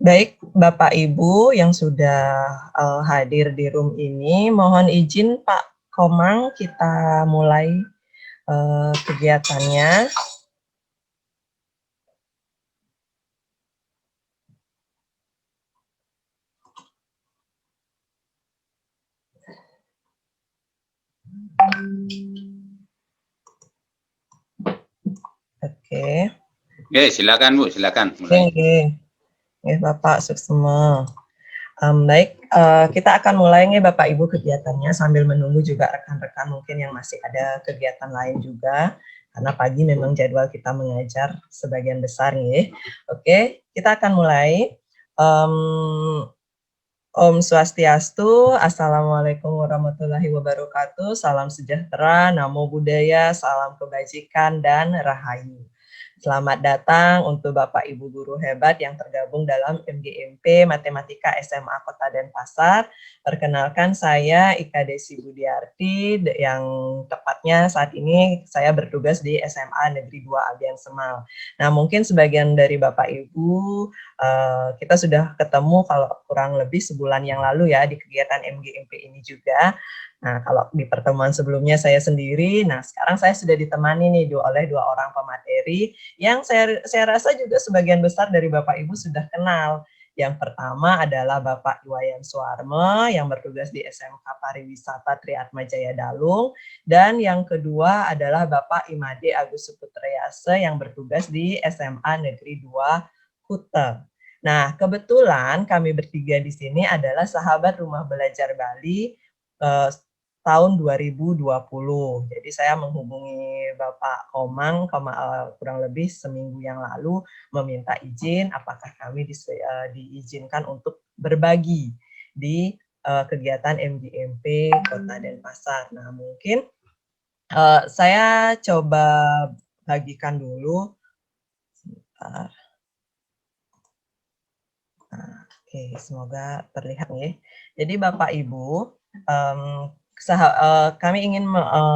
Baik, Bapak Ibu yang sudah hadir di room ini, mohon izin Pak Komang kita mulai kegiatannya. Oke. Oke, silakan Bu, silakan mulai. Oke, Bapak Suksema. Baik, kita akan mulai nih Bapak Ibu kegiatannya sambil menunggu juga rekan-rekan mungkin yang masih ada kegiatan lain juga, karena pagi memang jadwal kita mengajar sebagian besar nih. Oke, kita akan mulai. Om Swastiastu, Assalamualaikum warahmatullahi wabarakatuh, salam sejahtera, namo buddhaya, salam kebajikan, dan rahayu. Selamat datang untuk Bapak Ibu guru hebat yang tergabung dalam MGMP Matematika SMA Kota Denpasar. Perkenalkan saya Ika Desi Budiarti, yang tepatnya saat ini saya bertugas di SMA Negeri 2 Abian Semal. Nah, mungkin sebagian dari Bapak Ibu kita sudah ketemu kalau kurang lebih sebulan yang lalu ya di kegiatan MGMP ini juga. Nah, kalau di pertemuan sebelumnya saya sendiri, nah sekarang saya sudah ditemani nih oleh dua orang pemateri yang saya rasa juga sebagian besar dari Bapak Ibu sudah kenal. Yang pertama adalah Bapak Iwayan Suarme yang bertugas di SMK Pariwisata Triatma Jaya Dalung, dan yang kedua adalah Bapak Imade Agus Suputrayase yang bertugas di SMA Negeri 2 Kuta. Nah, kebetulan kami bertiga di sini adalah sahabat Rumah Belajar Bali tahun 2020. Jadi saya menghubungi Bapak Komang kurang lebih seminggu yang lalu meminta izin apakah kami diizinkan untuk berbagi di kegiatan MGMP Kota Denpasar. Nah, mungkin saya coba bagikan dulu. Sebentar. Oke, semoga terlihat nih. Jadi Bapak Ibu, kami ingin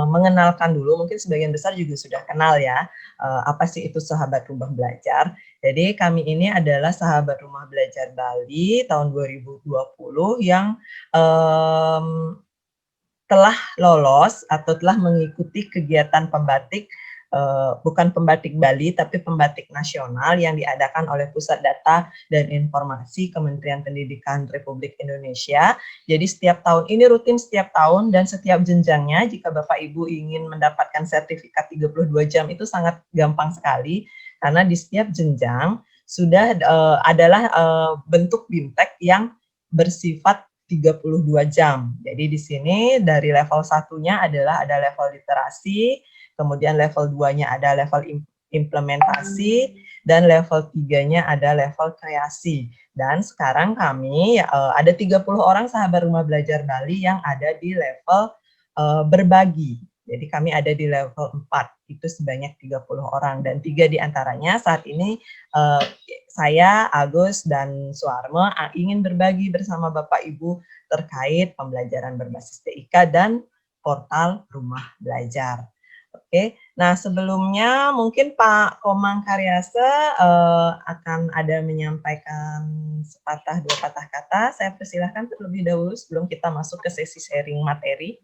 mengenalkan dulu, mungkin sebagian besar juga sudah kenal ya, apa sih itu Sahabat Rumah Belajar. Jadi kami ini adalah Sahabat Rumah Belajar Bali tahun 2020 yang telah lolos atau telah mengikuti kegiatan pembatik, bukan pembatik Bali, tapi pembatik nasional yang diadakan oleh Pusat Data dan Informasi Kementerian Pendidikan Republik Indonesia. Jadi setiap tahun ini rutin setiap tahun dan setiap jenjangnya, jika Bapak Ibu ingin mendapatkan sertifikat 32 jam itu sangat gampang sekali, karena di setiap jenjang sudah adalah bentuk BIMTEK yang bersifat 32 jam. Jadi di sini dari level 1-nya adalah ada level literasi, kemudian level 2-nya ada level implementasi, dan level 3-nya ada level kreasi. Dan sekarang kami ada 30 orang sahabat Rumah Belajar Bali yang ada di level berbagi. Jadi kami ada di level 4, itu sebanyak 30 orang. Dan 3 diantaranya saat ini saya, Agus, dan Suarme ingin berbagi bersama Bapak Ibu terkait pembelajaran berbasis TIK dan portal Rumah Belajar. Oke, nah sebelumnya mungkin Pak Komang Karyase akan ada menyampaikan sepatah dua patah kata. Saya persilahkan terlebih dahulu sebelum kita masuk ke sesi sharing materi.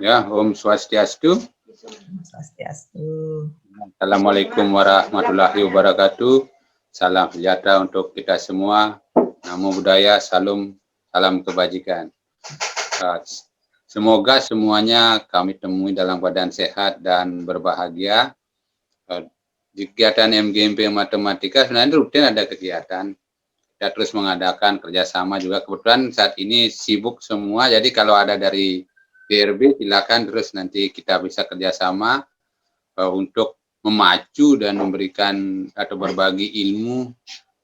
Ya, Om Swastiastu. Swastiastu. Assalamualaikum warahmatullahi wabarakatuh. Salam sejahtera untuk kita semua. Namo buddhaya, salam kebajikan. Semoga semuanya kami temui dalam keadaan sehat dan berbahagia. Di kegiatan MGMP Matematika sebenarnya rutin ada kegiatan. Kita terus mengadakan kerjasama juga. Kebetulan saat ini sibuk semua, jadi kalau ada dari BRB silakan terus nanti kita bisa kerjasama untuk memacu dan memberikan atau berbagi ilmu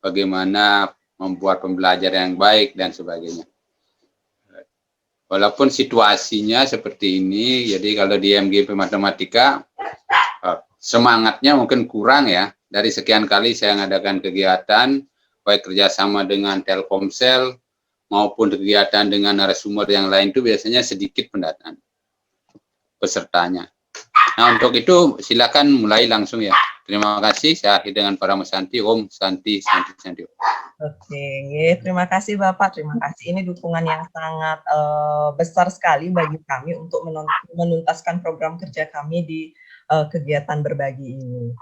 bagaimana membuat pembelajaran yang baik dan sebagainya. Walaupun situasinya seperti ini, jadi kalau di MGP Matematika semangatnya mungkin kurang ya. Dari sekian kali saya mengadakan kegiatan, baik kerjasama dengan Telkomsel maupun kegiatan dengan narasumber yang lain itu biasanya sedikit pendataan pesertanya. Nah, untuk itu silakan mulai langsung ya. Terima kasih. Saya akhiri dengan para Santi. Om Santi, Santi, Santi. Oke, terima kasih Bapak. Terima kasih. Ini dukungan yang sangat besar sekali bagi kami untuk menuntaskan program kerja kami di kegiatan berbagi ini.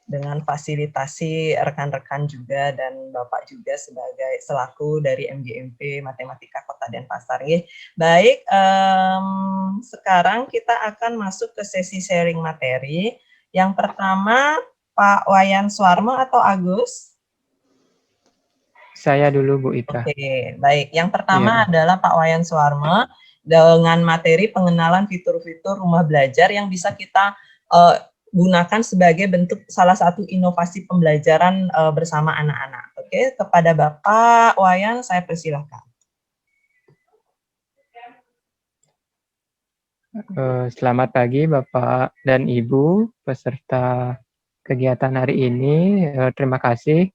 Dengan fasilitasi rekan-rekan juga dan Bapak juga sebagai selaku dari MGMP Matematika Kota Denpasar. Baik, sekarang kita akan masuk ke sesi sharing materi. Yang pertama, Pak Wayan Suarmo atau Agus? Saya dulu, Bu Ita. Oke, baik. Yang pertama adalah Pak Wayan Suarmo dengan materi pengenalan fitur-fitur rumah belajar yang bisa kita gunakan sebagai bentuk salah satu inovasi pembelajaran bersama anak-anak. Oke, kepada Bapak Wayan saya persilahkan. Selamat pagi Bapak dan Ibu peserta kegiatan hari ini. Terima kasih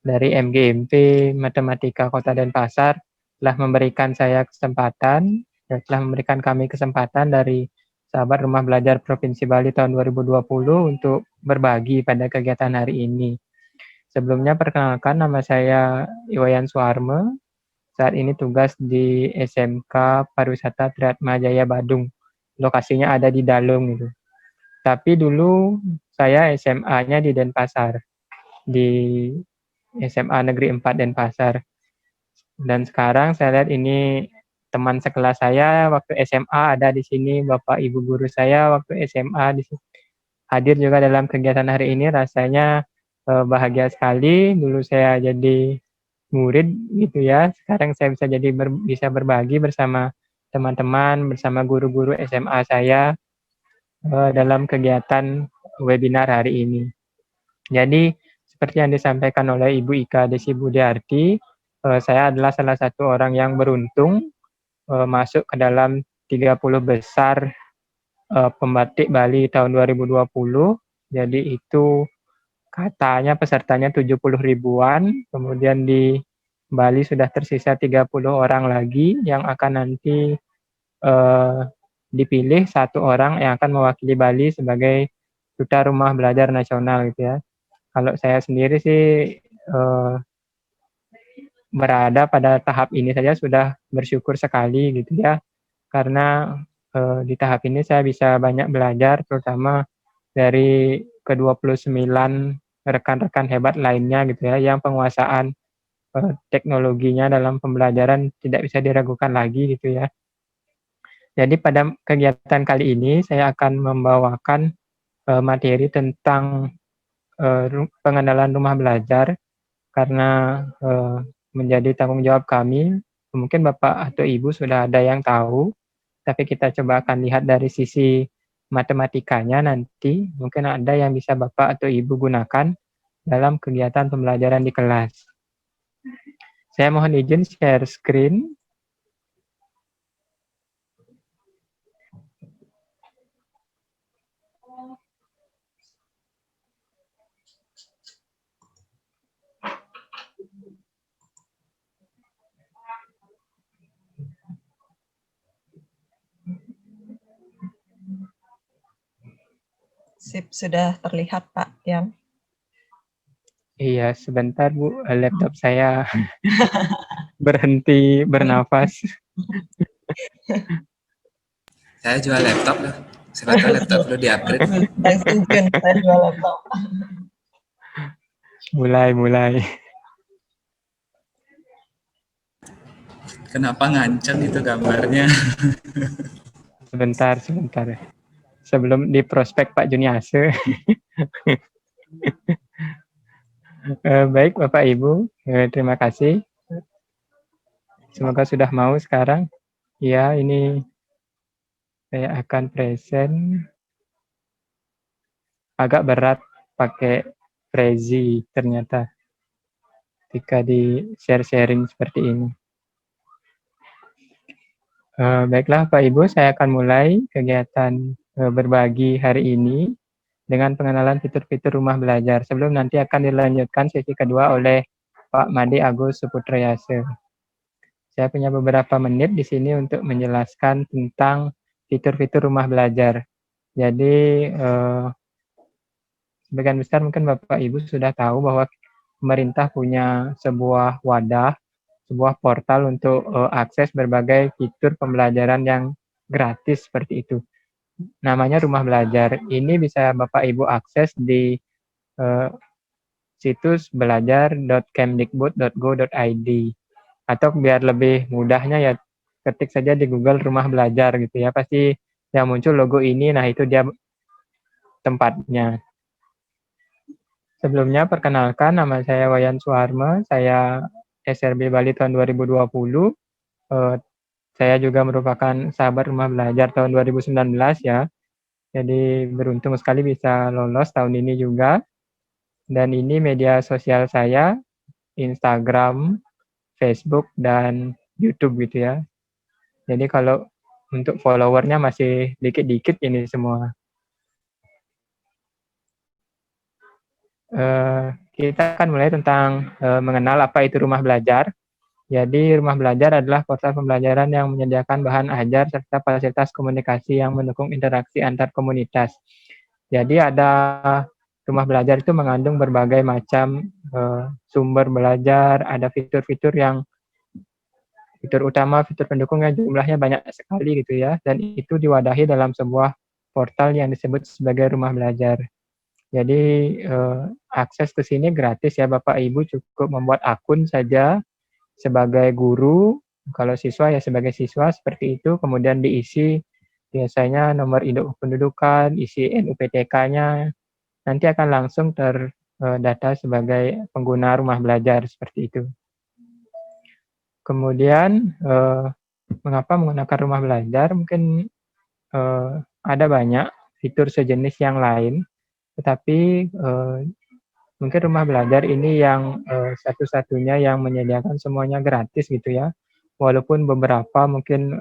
dari MGMP Matematika Kota Denpasar telah memberikan saya kesempatan, telah memberikan kami kesempatan dari Sahabat Rumah Belajar Provinsi Bali tahun 2020 untuk berbagi pada kegiatan hari ini. Sebelumnya perkenalkan, nama saya Iwayan Suarmo. Saat ini tugas di SMK Pariwisata Triatma Jaya Badung. Lokasinya ada di Dalung gitu. Tapi dulu saya SMA-nya di Denpasar, di SMA Negeri 4 Denpasar. Dan sekarang saya lihat ini teman sekelas saya waktu SMA ada di sini, Bapak Ibu guru saya waktu SMA di sini. Hadir juga dalam kegiatan hari ini, rasanya bahagia sekali. Dulu saya jadi murid gitu ya, sekarang saya bisa jadi bisa berbagi bersama teman-teman, bersama guru-guru SMA saya dalam kegiatan webinar hari ini. Jadi seperti yang disampaikan oleh Ibu Ika Desi Budiarti, saya adalah salah satu orang yang beruntung masuk ke dalam 30 besar pembatik Bali tahun 2020. Jadi itu katanya pesertanya 70 ribuan, kemudian di Bali sudah tersisa 30 orang lagi yang akan nanti dipilih satu orang yang akan mewakili Bali sebagai Duta Rumah Belajar Nasional gitu ya. Kalau saya sendiri sih berada pada tahap ini saja sudah bersyukur sekali gitu ya, karena di tahap ini saya bisa banyak belajar, terutama dari ke-29 rekan-rekan hebat lainnya gitu ya, yang penguasaan teknologinya dalam pembelajaran tidak bisa diragukan lagi gitu ya. Jadi pada kegiatan kali ini saya akan membawakan materi tentang pengenalan rumah belajar, karena menjadi tanggung jawab kami. Mungkin Bapak atau Ibu sudah ada yang tahu, tapi kita coba akan lihat dari sisi matematikanya nanti. Mungkin ada yang bisa Bapak atau Ibu gunakan dalam kegiatan pembelajaran di kelas. Saya mohon izin share screen. Sip, sudah terlihat Pak Yan. Iya, sebentar Bu, laptop saya berhenti bernafas. Saya jual laptop loh. Silakan laptop lo di-upgrade. Langsung saya jual laptop. Mulai. Kenapa ngancam itu gambarnya? Sebentar. Sebelum di prospek Pak Juniase. Baik Bapak Ibu, terima kasih. Semoga sudah mau sekarang. Ya, ini saya akan present. Agak berat pakai Prezi ternyata ketika di sharing seperti ini. Baiklah Pak Ibu, saya akan mulai kegiatan berbagi hari ini dengan pengenalan fitur-fitur rumah belajar. Sebelum nanti akan dilanjutkan sesi kedua oleh Pak Made Agus Suputrayase. Saya punya beberapa menit di sini untuk menjelaskan tentang fitur-fitur rumah belajar. Jadi sebagian besar mungkin Bapak Ibu sudah tahu bahwa pemerintah punya sebuah wadah, sebuah portal untuk akses berbagai fitur pembelajaran yang gratis seperti itu. Namanya Rumah Belajar. Ini bisa Bapak Ibu akses di situs belajar.kemdikbud.go.id, atau biar lebih mudahnya ya ketik saja di Google Rumah Belajar gitu ya, pasti yang muncul logo ini. Nah, itu dia tempatnya. Sebelumnya perkenalkan, nama saya Wayan Suharma, saya SRB Bali tahun 2020. Saya juga merupakan sahabat Rumah Belajar tahun 2019 ya. Jadi beruntung sekali bisa lolos tahun ini juga. Dan ini media sosial saya, Instagram, Facebook, dan YouTube gitu ya. Jadi kalau untuk followernya masih dikit-dikit ini semua. Kita akan mulai tentang mengenal apa itu Rumah Belajar. Jadi Rumah Belajar adalah portal pembelajaran yang menyediakan bahan ajar serta fasilitas komunikasi yang mendukung interaksi antar komunitas. Jadi ada Rumah Belajar itu mengandung berbagai macam sumber belajar, ada fitur-fitur yang fitur utama, fitur pendukungnya jumlahnya banyak sekali gitu ya, dan itu diwadahi dalam sebuah portal yang disebut sebagai Rumah Belajar. Jadi akses ke sini gratis ya Bapak Ibu, cukup membuat akun saja sebagai guru, kalau siswa ya sebagai siswa seperti itu, kemudian diisi biasanya nomor induk pendudukan, isi NUPTK-nya, nanti akan langsung terdata sebagai pengguna Rumah Belajar seperti itu. Kemudian mengapa menggunakan Rumah Belajar? Mungkin ada banyak fitur sejenis yang lain, tetapi mungkin Rumah Belajar ini yang satu-satunya yang menyediakan semuanya gratis gitu ya. Walaupun beberapa mungkin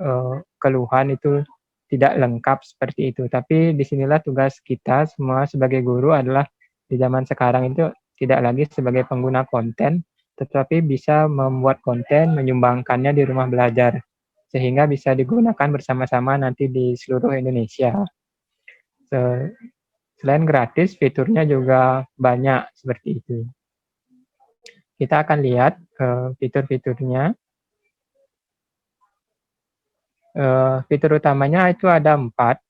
keluhan itu tidak lengkap seperti itu. Tapi disinilah tugas kita semua sebagai guru adalah di zaman sekarang itu tidak lagi sebagai pengguna konten, tetapi bisa membuat konten, menyumbangkannya di Rumah Belajar, sehingga bisa digunakan bersama-sama nanti di seluruh Indonesia. Selain gratis, fiturnya juga banyak seperti itu. Kita akan lihat fitur-fiturnya. Fitur utamanya itu ada 4.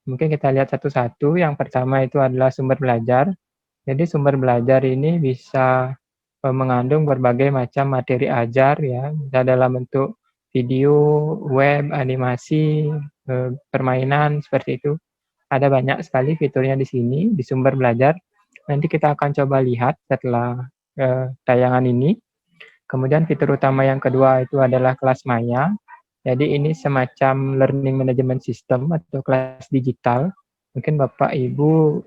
Mungkin kita lihat satu-satu. Yang pertama itu adalah sumber belajar. Jadi sumber belajar ini bisa mengandung berbagai macam materi ajar ya, dalam bentuk video, web, animasi, permainan seperti itu. Ada banyak sekali fiturnya di sini di sumber belajar. Nanti kita akan coba lihat setelah tayangan ini. Kemudian fitur utama yang kedua itu adalah kelas maya. Jadi ini semacam learning management system atau kelas digital. Mungkin Bapak Ibu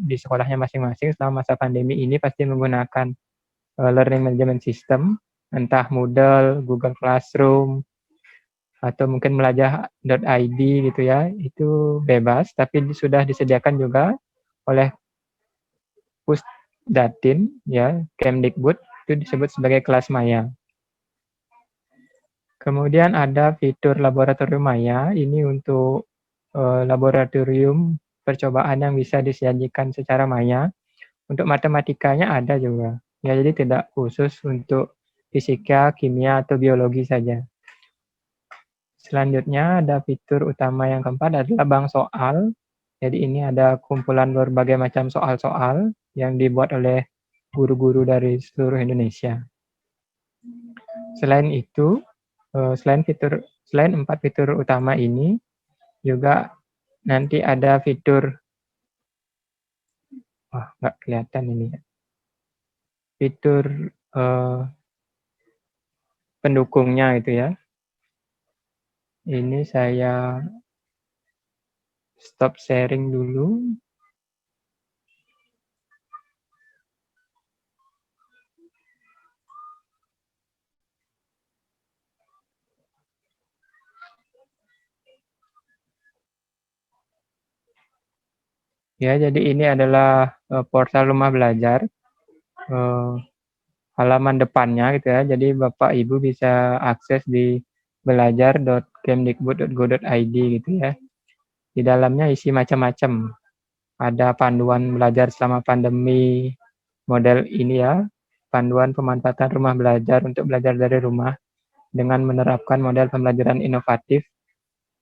di sekolahnya masing-masing selama masa pandemi ini pasti menggunakan learning management system, entah Moodle, Google Classroom, atau mungkin belajar.id gitu ya. Itu bebas, tapi sudah disediakan juga oleh Pusdatin ya, Kemdikbud, itu disebut sebagai kelas maya. Kemudian ada fitur laboratorium maya, ini untuk laboratorium percobaan yang bisa disajikan secara maya. Untuk matematikanya ada juga. Ya, jadi tidak khusus untuk fisika, kimia, atau biologi saja. Selanjutnya ada fitur utama yang keempat adalah bank soal. Jadi ini ada kumpulan berbagai macam soal-soal yang dibuat oleh guru-guru dari seluruh Indonesia. Selain itu, selain 4 fitur utama ini, juga nanti ada fitur, nggak kelihatan ini ya, fitur pendukungnya itu ya. Ini saya stop sharing dulu. Ya, jadi ini adalah portal Rumah Belajar. Halaman depannya gitu ya. Jadi Bapak Ibu bisa akses di belajar.kemdikbud.go.id gitu ya. Di dalamnya isi macam-macam. Ada panduan belajar selama pandemi, model ini ya, panduan pemanfaatan rumah belajar untuk belajar dari rumah dengan menerapkan model pembelajaran inovatif.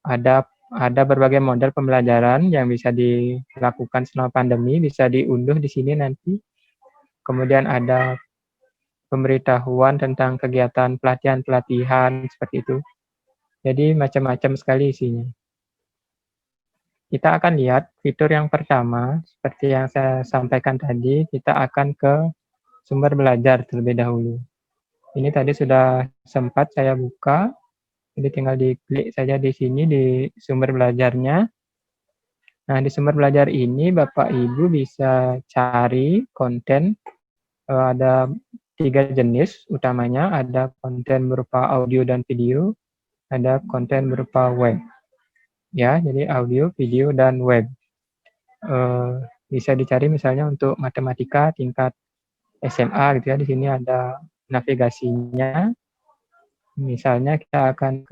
Ada berbagai model pembelajaran yang bisa dilakukan selama pandemi, bisa diunduh di sini nanti. Kemudian ada pemberitahuan tentang kegiatan pelatihan-pelatihan seperti itu. Jadi macam-macam sekali isinya. Kita akan lihat fitur yang pertama, seperti yang saya sampaikan tadi, kita akan ke sumber belajar terlebih dahulu. Ini tadi sudah sempat saya buka, jadi tinggal diklik saja di sini di sumber belajarnya. Nah, di sumber belajar ini Bapak Ibu bisa cari konten, ada 3 jenis utamanya, ada konten berupa audio dan video, ada konten berupa web. Ya, jadi audio, video, dan web. Bisa dicari misalnya untuk matematika tingkat SMA gitu ya. Di sini ada navigasinya. Misalnya kita akan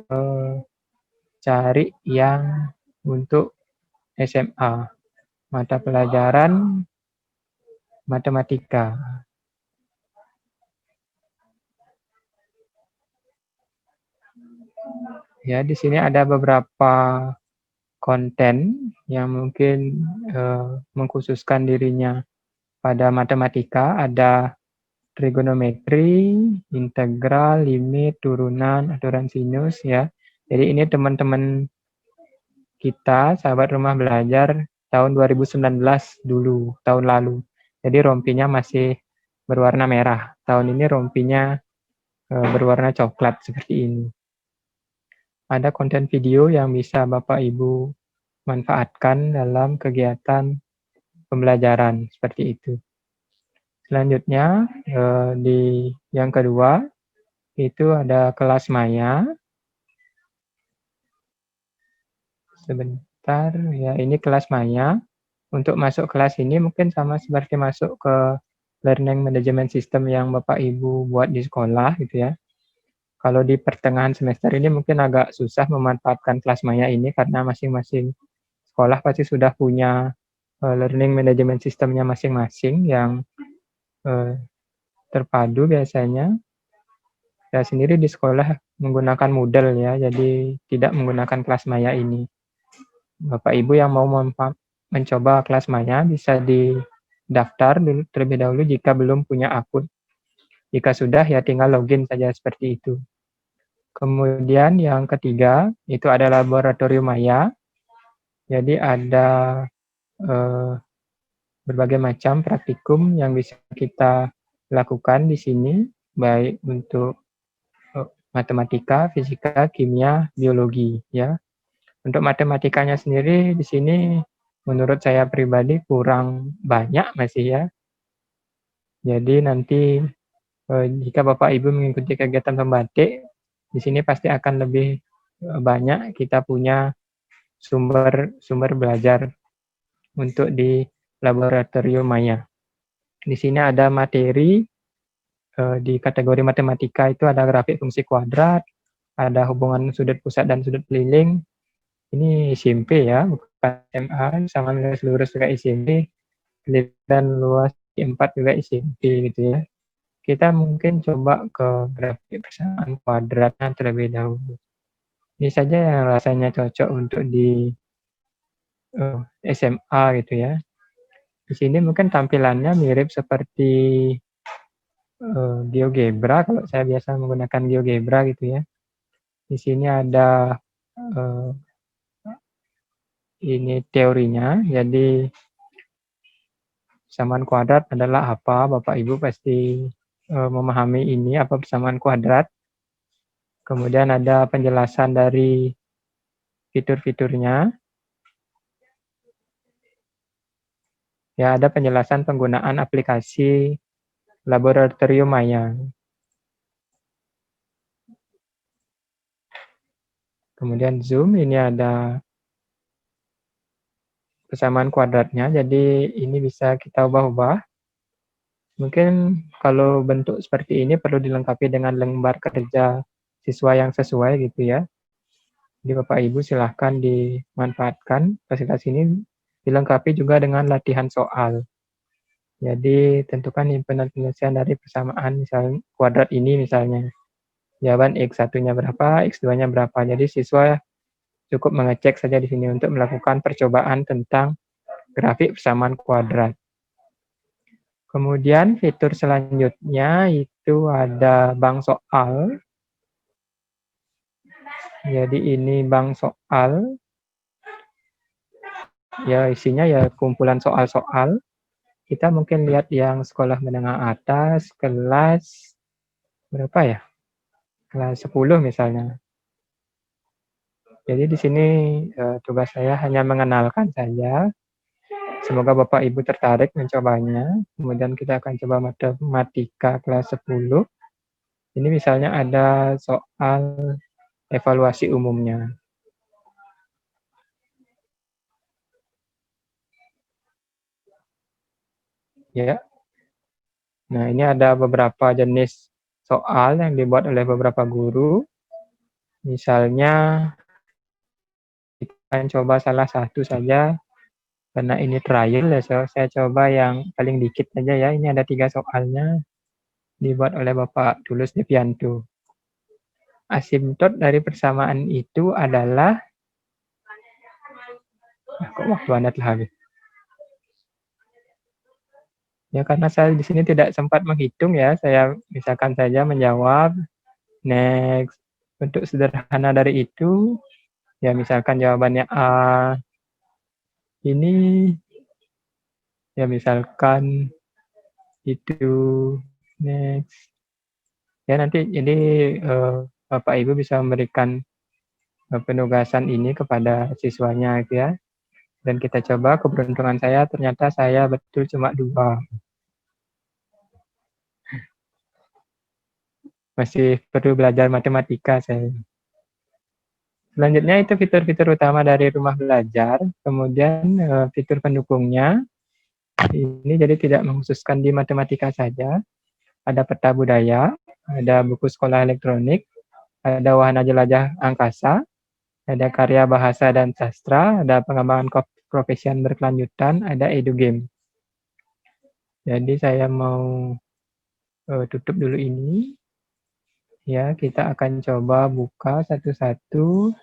cari yang untuk SMA, mata pelajaran matematika. Ya, di sini ada beberapa konten yang mungkin mengkhususkan dirinya pada matematika. Ada trigonometri, integral, limit, turunan, aturan sinus ya. Jadi ini teman-teman kita, sahabat rumah belajar tahun 2019 dulu, tahun lalu. Jadi rompinya masih berwarna merah. Tahun ini rompinya berwarna coklat seperti ini. Ada konten video yang bisa Bapak Ibu manfaatkan dalam kegiatan pembelajaran seperti itu. Selanjutnya di yang kedua itu ada kelas maya. Sebentar ya, ini kelas maya. Untuk masuk kelas ini mungkin sama seperti masuk ke learning management system yang Bapak Ibu buat di sekolah gitu ya. Kalau di pertengahan semester ini mungkin agak susah memanfaatkan kelas maya ini karena masing-masing sekolah pasti sudah punya learning management systemnya masing-masing yang terpadu biasanya. Saya sendiri di sekolah menggunakan Moodle ya, jadi tidak menggunakan kelas maya ini. Bapak Ibu yang mau mencoba kelas maya bisa didaftar dulu terlebih dahulu jika belum punya akun. Jika sudah ya tinggal login saja seperti itu. Kemudian yang ketiga itu ada laboratorium maya. Jadi ada berbagai macam praktikum yang bisa kita lakukan di sini, baik untuk matematika, fisika, kimia, biologi ya. Untuk matematikanya sendiri di sini menurut saya pribadi kurang banyak masih ya. Jadi nanti jika Bapak Ibu mengikuti kegiatan pembatik, di sini pasti akan lebih banyak kita punya sumber belajar untuk di laboratorium maya. Di sini ada materi di kategori matematika itu ada grafik fungsi kuadrat, ada hubungan sudut pusat dan sudut keliling. Ini SMP ya, bukan SMA, sama garis lurus juga SMP, dan luas 4 juga SMP gitu ya. Kita mungkin coba ke grafik persamaan kuadratnya terlebih dahulu. Ini saja yang rasanya cocok untuk di SMA gitu ya. Di sini mungkin tampilannya mirip seperti GeoGebra, kalau saya biasa menggunakan GeoGebra gitu ya. Di sini ada ini teorinya, jadi persamaan kuadrat adalah apa? Bapak Ibu pasti memahami ini apa persamaan kuadrat. Kemudian ada penjelasan dari fitur-fiturnya. Ya, ada penjelasan penggunaan aplikasi laboratorium maya. Kemudian zoom, ini ada persamaan kuadratnya, jadi ini bisa kita ubah-ubah. Mungkin kalau bentuk seperti ini perlu dilengkapi dengan lembar kerja siswa yang sesuai gitu ya. Jadi Bapak Ibu silahkan dimanfaatkan fasilitas ini, dilengkapi juga dengan latihan soal. Jadi tentukan himpunan penyelesaian dari persamaan misal kuadrat ini misalnya. Jawaban X1-nya berapa, X2-nya berapa. Jadi siswa cukup mengecek saja di sini untuk melakukan percobaan tentang grafik persamaan kuadrat. Kemudian fitur selanjutnya itu ada bank soal. Jadi ini bank soal. Ya isinya ya kumpulan soal-soal. Kita mungkin lihat yang sekolah menengah atas, kelas berapa ya? Kelas 10 misalnya. Jadi di sini tugas saya hanya mengenalkan saja. Semoga Bapak Ibu tertarik mencobanya. Kemudian kita akan coba matematika kelas 10. Ini misalnya ada soal evaluasi umumnya. Ya. Nah, ini ada beberapa jenis soal yang dibuat oleh beberapa guru. Misalnya kita akan coba salah satu saja karena ini trial ya, saya coba yang paling dikit saja ya. Ini ada 3 soalnya dibuat oleh Bapak Tulus Devianto. Asimtot dari persamaan itu adalah kok waktu Anda telah habis. Ya karena saya di sini tidak sempat menghitung ya, saya misalkan saja menjawab next. Untuk sederhana dari itu, ya misalkan jawabannya A, ini ya misalkan itu next. Ya nanti jadi Bapak Ibu bisa memberikan penugasan ini kepada siswanya gitu ya. Dan kita coba, keberuntungan saya ternyata saya betul cuma 2. Masih perlu belajar matematika saya. Selanjutnya itu fitur-fitur utama dari rumah belajar, kemudian fitur pendukungnya. Ini jadi tidak mengkhususkan di matematika saja. Ada peta budaya, ada buku sekolah elektronik, ada wahana jelajah angkasa, ada karya bahasa dan sastra, ada pengembangan profesian berkelanjutan, ada edu game. Jadi saya mau tutup dulu ini. Ya, kita akan coba buka satu-satu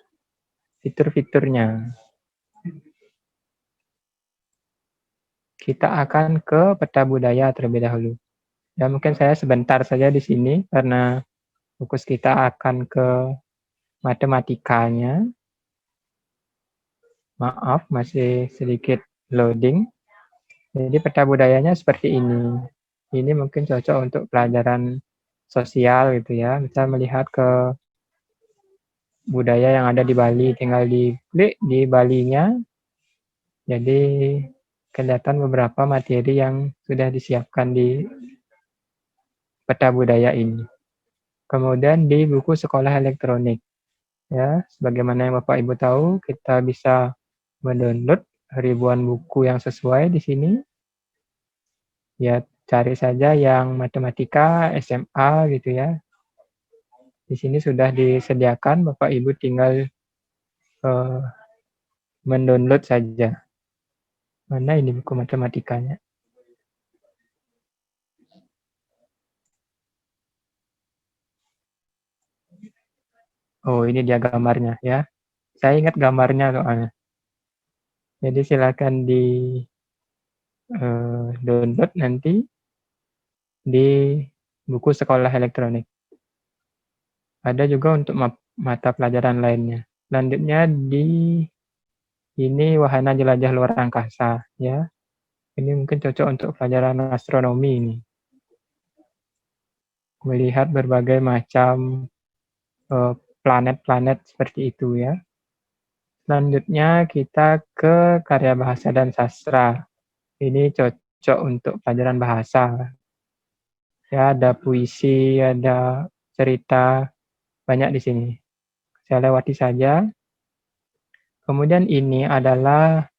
fitur-fiturnya. Kita akan ke peta budaya terlebih dahulu. Ya, mungkin saya sebentar saja di sini karena fokus kita akan ke matematikanya. Maaf, masih sedikit loading. Jadi peta budayanya seperti ini. Ini mungkin cocok untuk pelajaran sosial gitu ya. Bisa melihat ke budaya yang ada di Bali, tinggal diklik di Balinya. Jadi kelihatan beberapa materi yang sudah disiapkan di peta budaya ini. Kemudian di buku sekolah elektronik. Ya, sebagaimana yang Bapak Ibu tahu, kita bisa mendownload ribuan buku yang sesuai di sini. Ya, cari saja yang matematika, SMA gitu ya. Di sini sudah disediakan, Bapak Ibu tinggal mendownload saja. Mana ini buku matematikanya? Oh, ini dia gambarnya ya. Saya ingat gambarnya soalnya. Jadi silakan di download nanti di buku sekolah elektronik. Ada juga untuk mata pelajaran lainnya. Selanjutnya di ini wahana jelajah luar angkasa ya. Ini mungkin cocok untuk pelajaran astronomi ini. Melihat berbagai macam planet-planet seperti itu ya. Selanjutnya kita ke karya bahasa dan sastra. Ini cocok untuk pelajaran bahasa. Ya, ada puisi, ada cerita, banyak di sini. Saya lewati saja. Kemudian ini adalah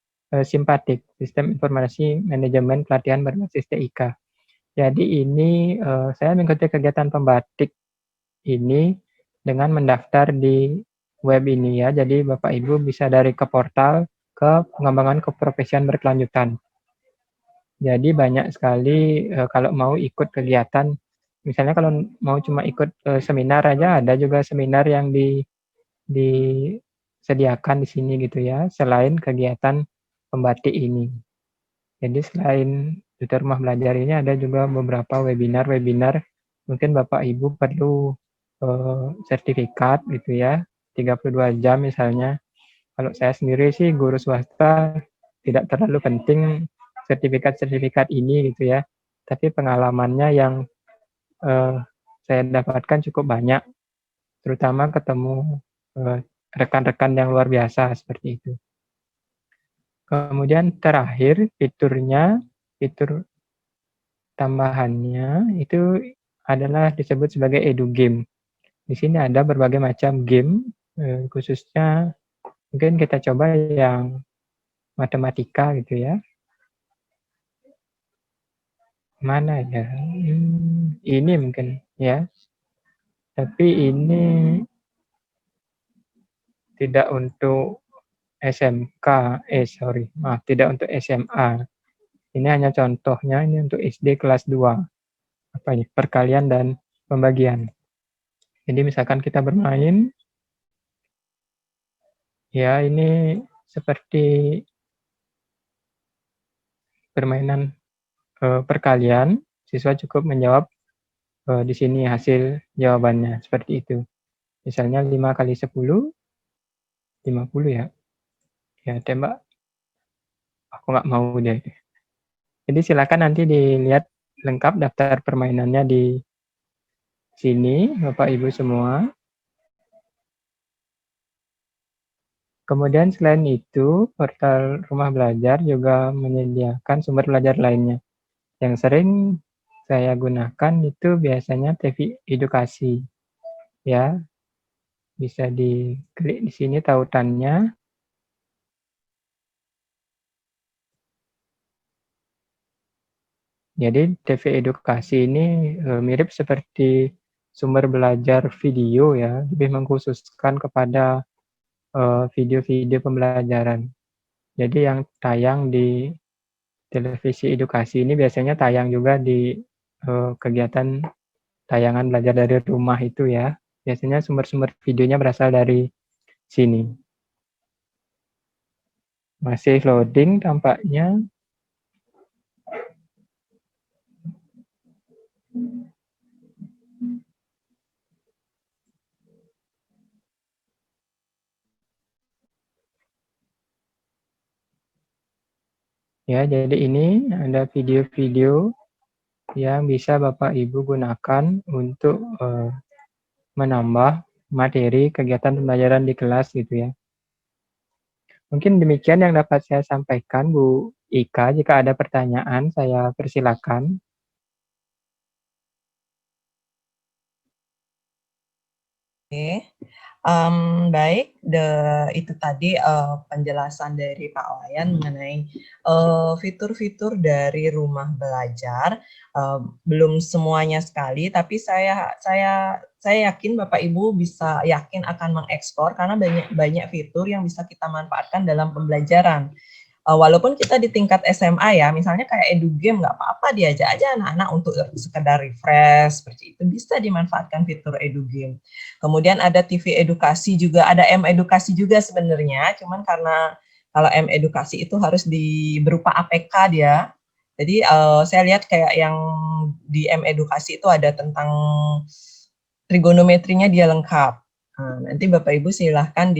simpatik, Sistem Informasi Manajemen Pelatihan Berbasis TIK. Jadi ini saya mengikuti kegiatan pembatik ini dengan mendaftar di web ini ya. Jadi Bapak Ibu bisa dari ke portal ke pengembangan keprofesian berkelanjutan. Jadi banyak sekali kalau mau ikut kegiatan, misalnya kalau mau cuma ikut seminar aja, ada juga seminar yang disediakan di sini gitu ya, selain kegiatan pembatik ini. Jadi selain tutor rumah belajar ini ada juga beberapa webinar-webinar, mungkin Bapak Ibu perlu sertifikat gitu ya, 32 jam misalnya. Kalau saya sendiri sih guru swasta tidak terlalu penting sertifikat-sertifikat ini gitu ya. Tapi pengalamannya yang saya dapatkan cukup banyak, terutama ketemu rekan-rekan yang luar biasa seperti itu. Kemudian terakhir fitur tambahannya itu adalah disebut sebagai edu game. Di sini ada berbagai macam game, khususnya mungkin kita coba yang matematika gitu ya. Mana ya? Ini mungkin ya. Tapi ini tidak untuk SMK, maaf, tidak untuk SMA. Ini hanya contohnya, ini untuk SD kelas 2. Apa ini? Perkalian dan pembagian. Jadi misalkan kita bermain, ya ini seperti permainan perkalian, siswa cukup menjawab di sini hasil jawabannya, seperti itu. Misalnya 5 kali 10, 50 ya. Ya, tembak. Aku nggak mau deh. Jadi silakan nanti dilihat lengkap daftar permainannya di sini, Bapak Ibu semua. Kemudian selain itu, portal Rumah Belajar juga menyediakan sumber belajar lainnya. Yang sering saya gunakan itu biasanya TV edukasi. Ya, bisa diklik di sini tautannya. Jadi TV edukasi ini mirip seperti sumber belajar video ya, lebih mengkhususkan kepada video-video pembelajaran. Jadi yang tayang di televisi edukasi ini biasanya tayang juga di kegiatan tayangan belajar dari rumah itu ya. Biasanya sumber-sumber videonya berasal dari sini. Masih loading tampaknya. Ya, jadi ini ada video-video yang bisa Bapak Ibu gunakan untuk menambah materi kegiatan pembelajaran di kelas gitu ya. Mungkin demikian yang dapat saya sampaikan Bu Ika. Jika ada pertanyaan, saya persilakan. Oke, baik, itu tadi penjelasan dari Pak Wayan mengenai fitur-fitur dari rumah belajar. Belum semuanya sekali, tapi saya yakin Bapak Ibu bisa yakin akan mengeksplor karena banyak fitur yang bisa kita manfaatkan dalam pembelajaran. Walaupun kita di tingkat SMA ya, misalnya kayak edu game nggak apa-apa, diajak aja anak-anak untuk sekedar refresh, seperti itu bisa dimanfaatkan fitur edu game. Kemudian ada TV edukasi juga, ada M edukasi juga sebenarnya, cuman karena kalau M edukasi itu harus berupa APK dia. Jadi saya lihat kayak yang di M edukasi itu ada tentang trigonometrinya dia lengkap. Nah, nanti Bapak Ibu silahkan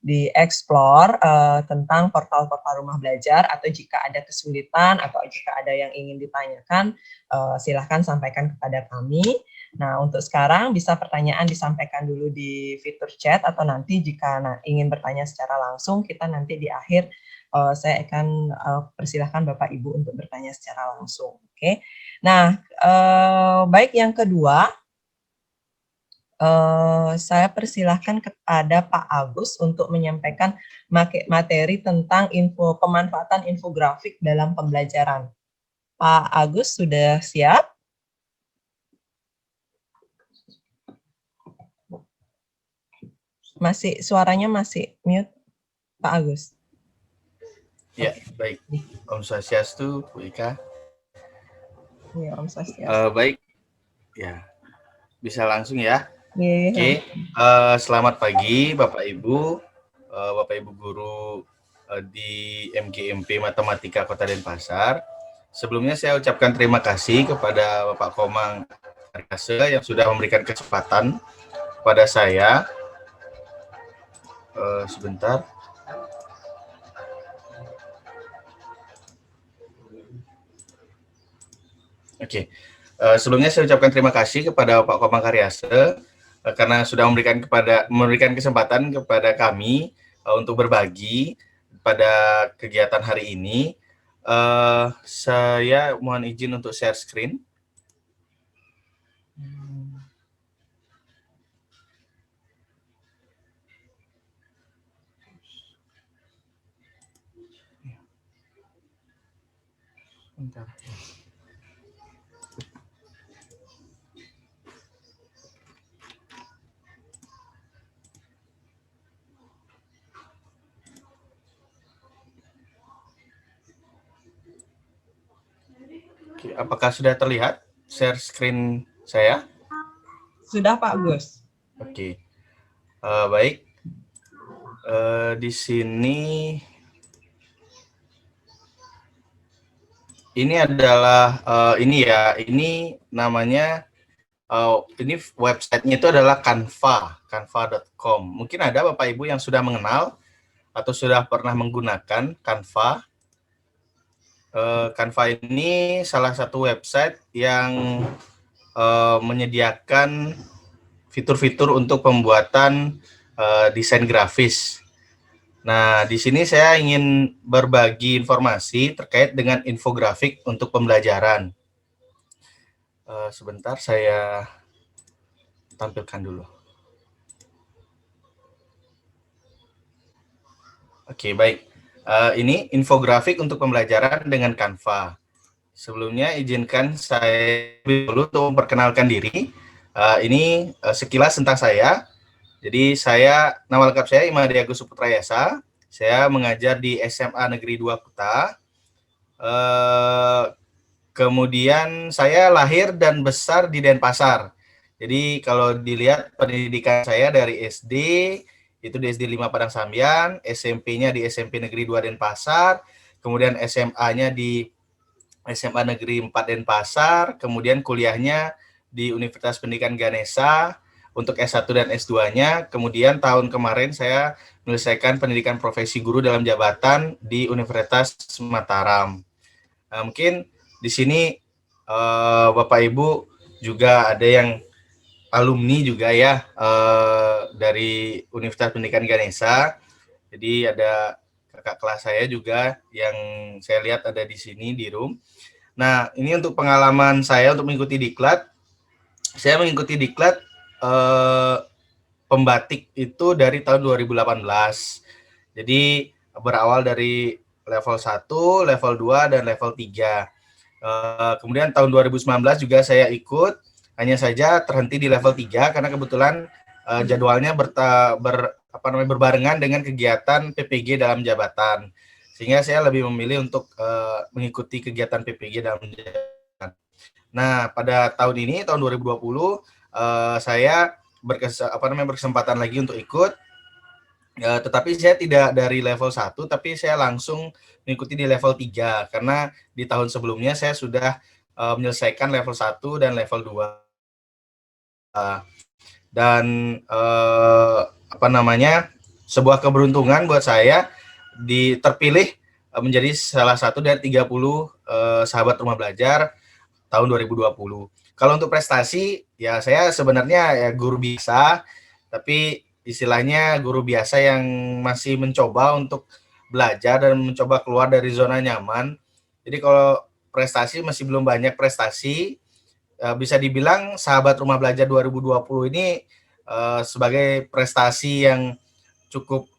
di-explore tentang portal-portal rumah belajar, atau jika ada kesulitan atau jika ada yang ingin ditanyakan, silahkan sampaikan kepada kami. Nah, untuk sekarang bisa pertanyaan disampaikan dulu di fitur chat, atau nanti jika ingin bertanya secara langsung, kita nanti di akhir saya akan persilahkan Bapak Ibu untuk bertanya secara langsung. Oke. Nah, baik, yang kedua, saya persilahkan kepada Pak Agus untuk menyampaikan materi tentang pemanfaatan infografik dalam pembelajaran. Pak Agus sudah siap? Suaranya masih mute, Pak Agus. Ya, baik. Om Swastiastu, Bu Ika. Iya, Om Swastiastu. Baik, ya, bisa langsung ya. Iya. Oke, selamat pagi Bapak Ibu Guru di MGMP Matematika Kota Denpasar. Sebelumnya saya ucapkan terima kasih kepada Bapak Komang Karyase yang sudah memberikan kesempatan kepada saya. Sebentar. Oke, sebelumnya saya ucapkan terima kasih kepada Pak Komang Karyase karena sudah memberikan kesempatan kepada kami untuk berbagi pada kegiatan hari ini. Saya mohon izin untuk share screen. Bentar. Oke, apakah sudah terlihat share screen saya? Sudah, Pak Gus. Oke, baik. Di sini ini adalah ini namanya ini websitenya itu adalah canva.com. Mungkin ada Bapak Ibu yang sudah mengenal atau sudah pernah menggunakan Canva. Canva ini salah satu website yang menyediakan fitur-fitur untuk pembuatan desain grafis. Nah, di sini saya ingin berbagi informasi terkait dengan infografik untuk pembelajaran. Sebentar, saya tampilkan dulu. Oke, baik. Ini infografik untuk pembelajaran dengan Canva. Sebelumnya izinkan saya dulu untuk memperkenalkan diri. Ini sekilas tentang saya. Jadi nama lengkap saya Imadi Agus Suputrayasa. Saya mengajar di SMA Negeri 2 Kuta. Kemudian saya lahir dan besar di Denpasar. Jadi kalau dilihat pendidikan saya dari SD, itu di SD 5 Padang Sambian, SMP-nya di SMP Negeri 2 Denpasar, kemudian SMA-nya di SMA Negeri 4 Denpasar, kemudian kuliahnya di Universitas Pendidikan Ganesha untuk S1 dan S2-nya, kemudian tahun kemarin saya menyelesaikan pendidikan profesi guru dalam jabatan di Universitas Mataram. Mungkin di sini Bapak Ibu juga ada yang alumni juga ya dari Universitas Pendidikan Ganesha. Jadi ada kakak kelas saya juga yang saya lihat ada di sini di room. Nah, ini untuk pengalaman saya untuk mengikuti diklat. Saya mengikuti diklat pembatik itu dari tahun 2018. Jadi berawal dari level 1, level 2, dan level 3. Kemudian tahun 2019 juga saya ikut, hanya saja terhenti di level 3 karena kebetulan jadwalnya berbarengan dengan kegiatan PPG dalam jabatan. Sehingga saya lebih memilih untuk mengikuti kegiatan PPG dalam jabatan. Nah, pada tahun ini, tahun 2020, saya berkesempatan lagi untuk ikut. Tetapi saya tidak dari level 1, tapi saya langsung mengikuti di level 3 karena di tahun sebelumnya saya sudah menyelesaikan level 1 dan level 2. Dan sebuah keberuntungan buat saya terpilih menjadi salah satu dari 30 sahabat rumah belajar tahun 2020. Kalau untuk prestasi, ya saya sebenarnya ya guru biasa, tapi istilahnya guru biasa yang masih mencoba untuk belajar dan mencoba keluar dari zona nyaman. Jadi kalau prestasi masih belum banyak prestasi. Bisa dibilang sahabat rumah belajar 2020 ini sebagai prestasi yang cukup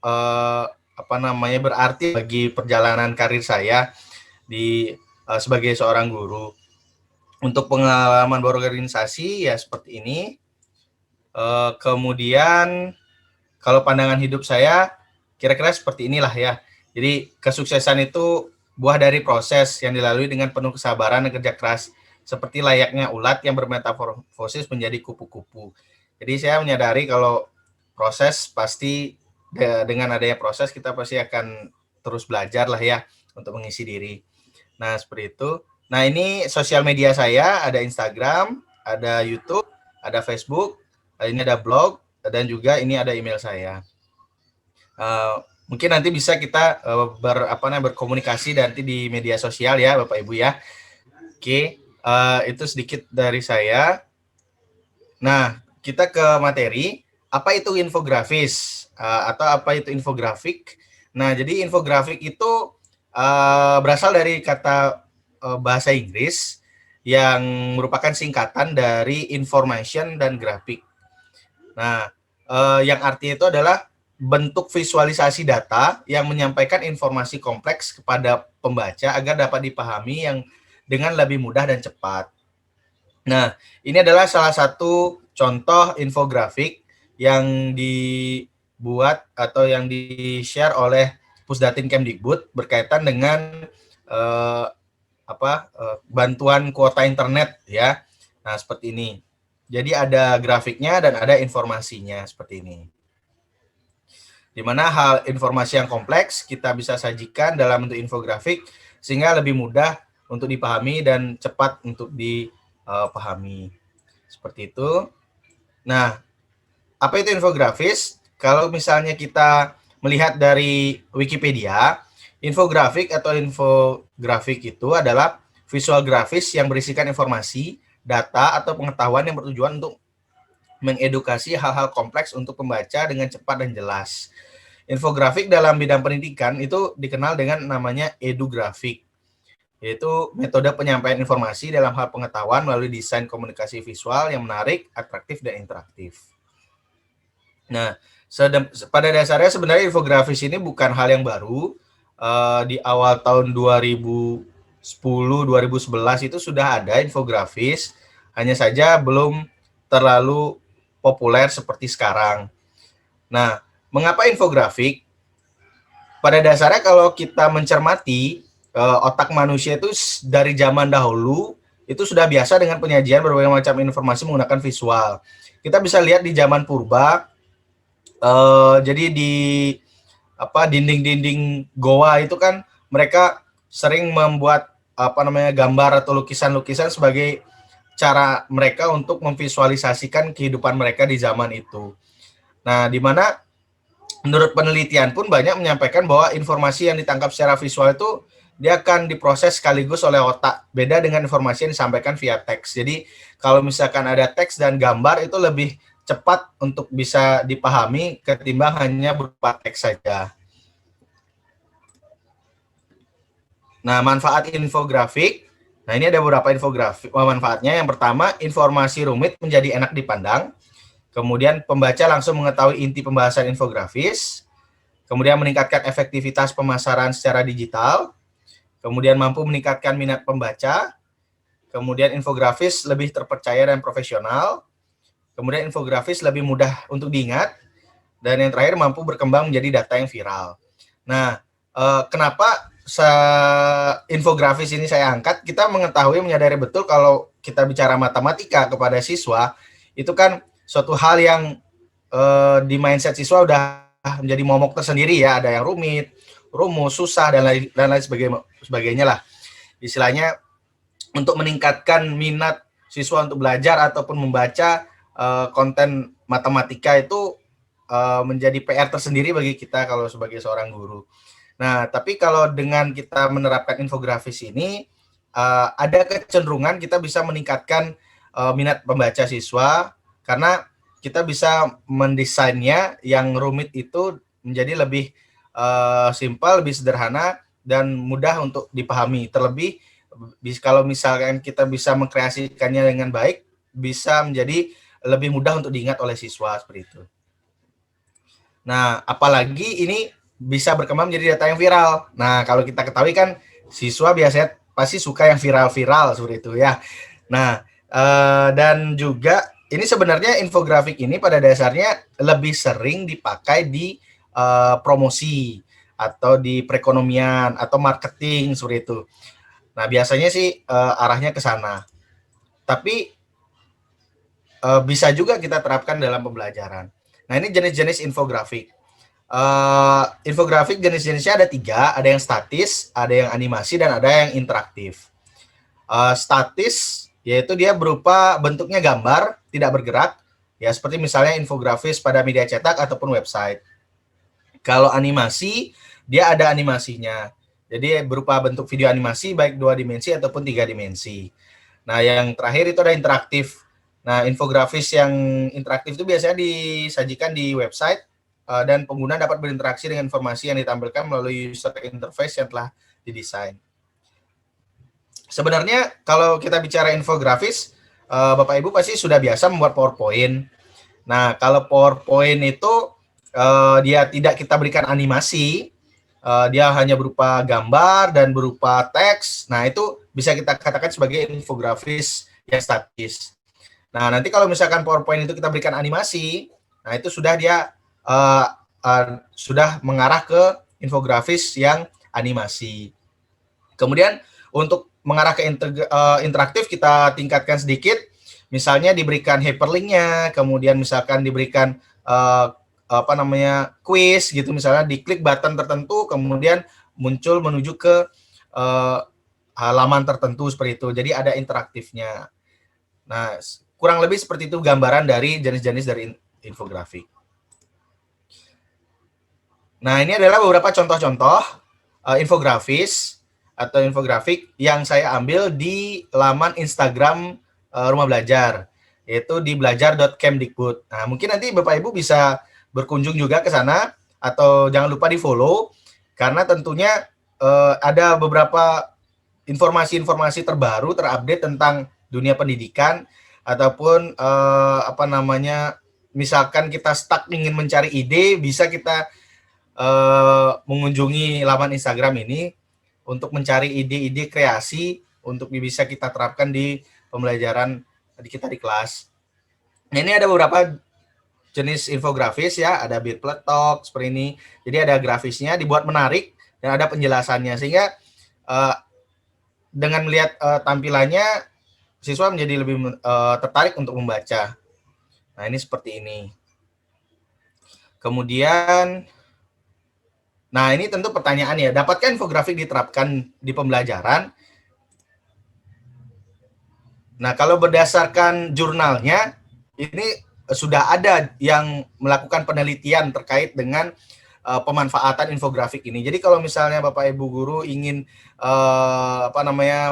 berarti bagi perjalanan karir saya sebagai seorang guru. Untuk pengalaman berorganisasi ya seperti ini. Kemudian kalau pandangan hidup saya kira-kira seperti inilah ya. Jadi kesuksesan itu buah dari proses yang dilalui dengan penuh kesabaran dan kerja keras, seperti layaknya ulat yang bermetamorfosis menjadi kupu-kupu. Jadi saya menyadari kalau proses pasti dengan adanya proses kita pasti akan terus belajar lah ya untuk mengisi diri. Nah, seperti itu. Nah, ini sosial media saya, ada Instagram, ada YouTube, ada Facebook, ini ada blog, dan juga ini ada email saya. Mungkin nanti bisa kita berkomunikasi nanti di media sosial ya Bapak Ibu ya. Oke, itu sedikit dari saya. Nah, kita ke materi. Apa itu infografis atau apa itu infografik? Nah, jadi infografik itu berasal dari kata bahasa Inggris yang merupakan singkatan dari information dan grafik. Nah, yang artinya itu adalah bentuk visualisasi data yang menyampaikan informasi kompleks kepada pembaca agar dapat dipahami yang dengan lebih mudah dan cepat. Nah, ini adalah salah satu contoh infografik yang dibuat atau yang di-share oleh Pusdatin Kemdikbud berkaitan dengan bantuan kuota internet ya. Nah, seperti ini. Jadi ada grafiknya dan ada informasinya seperti ini. Di mana hal informasi yang kompleks kita bisa sajikan dalam bentuk infografik sehingga lebih mudah untuk dipahami dan cepat untuk dipahami. Seperti itu. Nah, apa itu infografis? Kalau misalnya kita melihat dari Wikipedia, infografik atau infografik itu adalah visual grafis yang berisikan informasi, data, atau pengetahuan yang bertujuan untuk mengedukasi hal-hal kompleks untuk pembaca dengan cepat dan jelas. Infografik dalam bidang pendidikan itu dikenal dengan namanya edografik, yaitu metode penyampaian informasi dalam hal pengetahuan melalui desain komunikasi visual yang menarik, atraktif, dan interaktif. Nah, pada dasarnya sebenarnya infografis ini bukan hal yang baru. Di awal tahun 2010-2011 itu sudah ada infografis, hanya saja belum terlalu populer seperti sekarang. Nah, mengapa infografik? Pada dasarnya kalau kita mencermati otak manusia itu dari zaman dahulu itu sudah biasa dengan penyajian berbagai macam informasi menggunakan visual. Kita bisa lihat di zaman purba, jadi di dinding-dinding goa itu kan mereka sering membuat gambar atau lukisan-lukisan sebagai cara mereka untuk memvisualisasikan kehidupan mereka di zaman itu. Nah, di mana menurut penelitian pun banyak menyampaikan bahwa informasi yang ditangkap secara visual itu dia akan diproses sekaligus oleh otak. Beda dengan informasi yang disampaikan via teks. Jadi, kalau misalkan ada teks dan gambar itu lebih cepat untuk bisa dipahami ketimbang hanya berupa teks saja. Nah, manfaat infografik. Nah, ini ada beberapa infografik manfaatnya. Yang pertama, informasi rumit menjadi enak dipandang. Kemudian pembaca langsung mengetahui inti pembahasan infografis. Kemudian meningkatkan efektivitas pemasaran secara digital. Kemudian mampu meningkatkan minat pembaca. Kemudian infografis lebih terpercaya dan profesional. Kemudian infografis lebih mudah untuk diingat. Dan yang terakhir mampu berkembang menjadi data yang viral. Nah, kenapa infografis ini saya angkat? Kita mengetahui, menyadari betul kalau kita bicara matematika kepada siswa, itu kan suatu hal yang di mindset siswa udah menjadi momok tersendiri ya. Ada yang rumit, rumus, susah, dan lain sebagainya lah. Istilahnya untuk meningkatkan minat siswa untuk belajar ataupun membaca konten matematika itu menjadi PR tersendiri bagi kita kalau sebagai seorang guru. Nah, tapi kalau dengan kita menerapkan infografis ini, ada kecenderungan kita bisa meningkatkan minat pembaca siswa, karena kita bisa mendesainnya yang rumit itu menjadi lebih simpel, lebih sederhana, dan mudah untuk dipahami. Terlebih, kalau misalkan kita bisa mengkreasikannya dengan baik, bisa menjadi lebih mudah untuk diingat oleh siswa, seperti itu. Nah, apalagi ini bisa berkembang menjadi data yang viral. Nah, kalau kita ketahui kan siswa biasanya pasti suka yang viral-viral seperti itu ya. Nah, dan juga ini sebenarnya infografik ini pada dasarnya lebih sering dipakai di promosi atau di perekonomian atau marketing seperti itu. Nah, biasanya sih arahnya ke sana. Tapi bisa juga kita terapkan dalam pembelajaran. Nah, ini jenis-jenis infografik. Infografik jenis-jenisnya ada 3, ada yang statis, ada yang animasi, dan ada yang interaktif. Statis yaitu dia berupa bentuknya gambar, tidak bergerak, ya seperti misalnya infografis pada media cetak ataupun website. Kalau animasi, dia ada animasinya. Jadi berupa bentuk video animasi baik 2 dimensi ataupun 3 dimensi. Nah, yang terakhir itu ada interaktif. Nah, infografis yang interaktif itu biasanya disajikan di website dan pengguna dapat berinteraksi dengan informasi yang ditampilkan melalui user interface yang telah didesain. Sebenarnya kalau kita bicara infografis, Bapak Ibu pasti sudah biasa membuat PowerPoint. Nah, kalau PowerPoint itu dia tidak kita berikan animasi, dia hanya berupa gambar dan berupa teks. Nah, itu bisa kita katakan sebagai infografis yang statis. Nah, nanti kalau misalkan PowerPoint itu kita berikan animasi, nah itu sudah dia sudah mengarah ke infografis yang animasi. Kemudian untuk mengarah ke interaktif kita tingkatkan sedikit, misalnya diberikan hyperlink-nya, kemudian misalkan diberikan quiz gitu, misalnya diklik button tertentu kemudian muncul menuju ke halaman tertentu seperti itu. Jadi ada interaktifnya. Nah, kurang lebih seperti itu gambaran dari jenis-jenis dari infografik. Nah, ini adalah beberapa contoh-contoh infografis atau infografik yang saya ambil di laman Instagram Rumah Belajar, yaitu di belajar.kemdikbud. Nah, mungkin nanti Bapak Ibu bisa berkunjung juga ke sana, atau jangan lupa di-follow, karena tentunya ada beberapa informasi-informasi terbaru, terupdate tentang dunia pendidikan, ataupun misalkan kita stuck ingin mencari ide, bisa kita mengunjungi laman Instagram ini untuk mencari ide-ide kreasi untuk bisa kita terapkan di pembelajaran kita di kelas. Nah, ini ada beberapa jenis infografis ya, ada Bitpletok seperti ini. Jadi ada grafisnya, dibuat menarik dan ada penjelasannya, sehingga dengan melihat tampilannya siswa menjadi lebih tertarik untuk membaca. Nah, ini seperti ini. Kemudian, nah ini tentu pertanyaan ya, dapatkah infografik diterapkan di pembelajaran? Nah, kalau berdasarkan jurnalnya, ini sudah ada yang melakukan penelitian terkait dengan pemanfaatan infografik ini. Jadi kalau misalnya Bapak Ibu guru ingin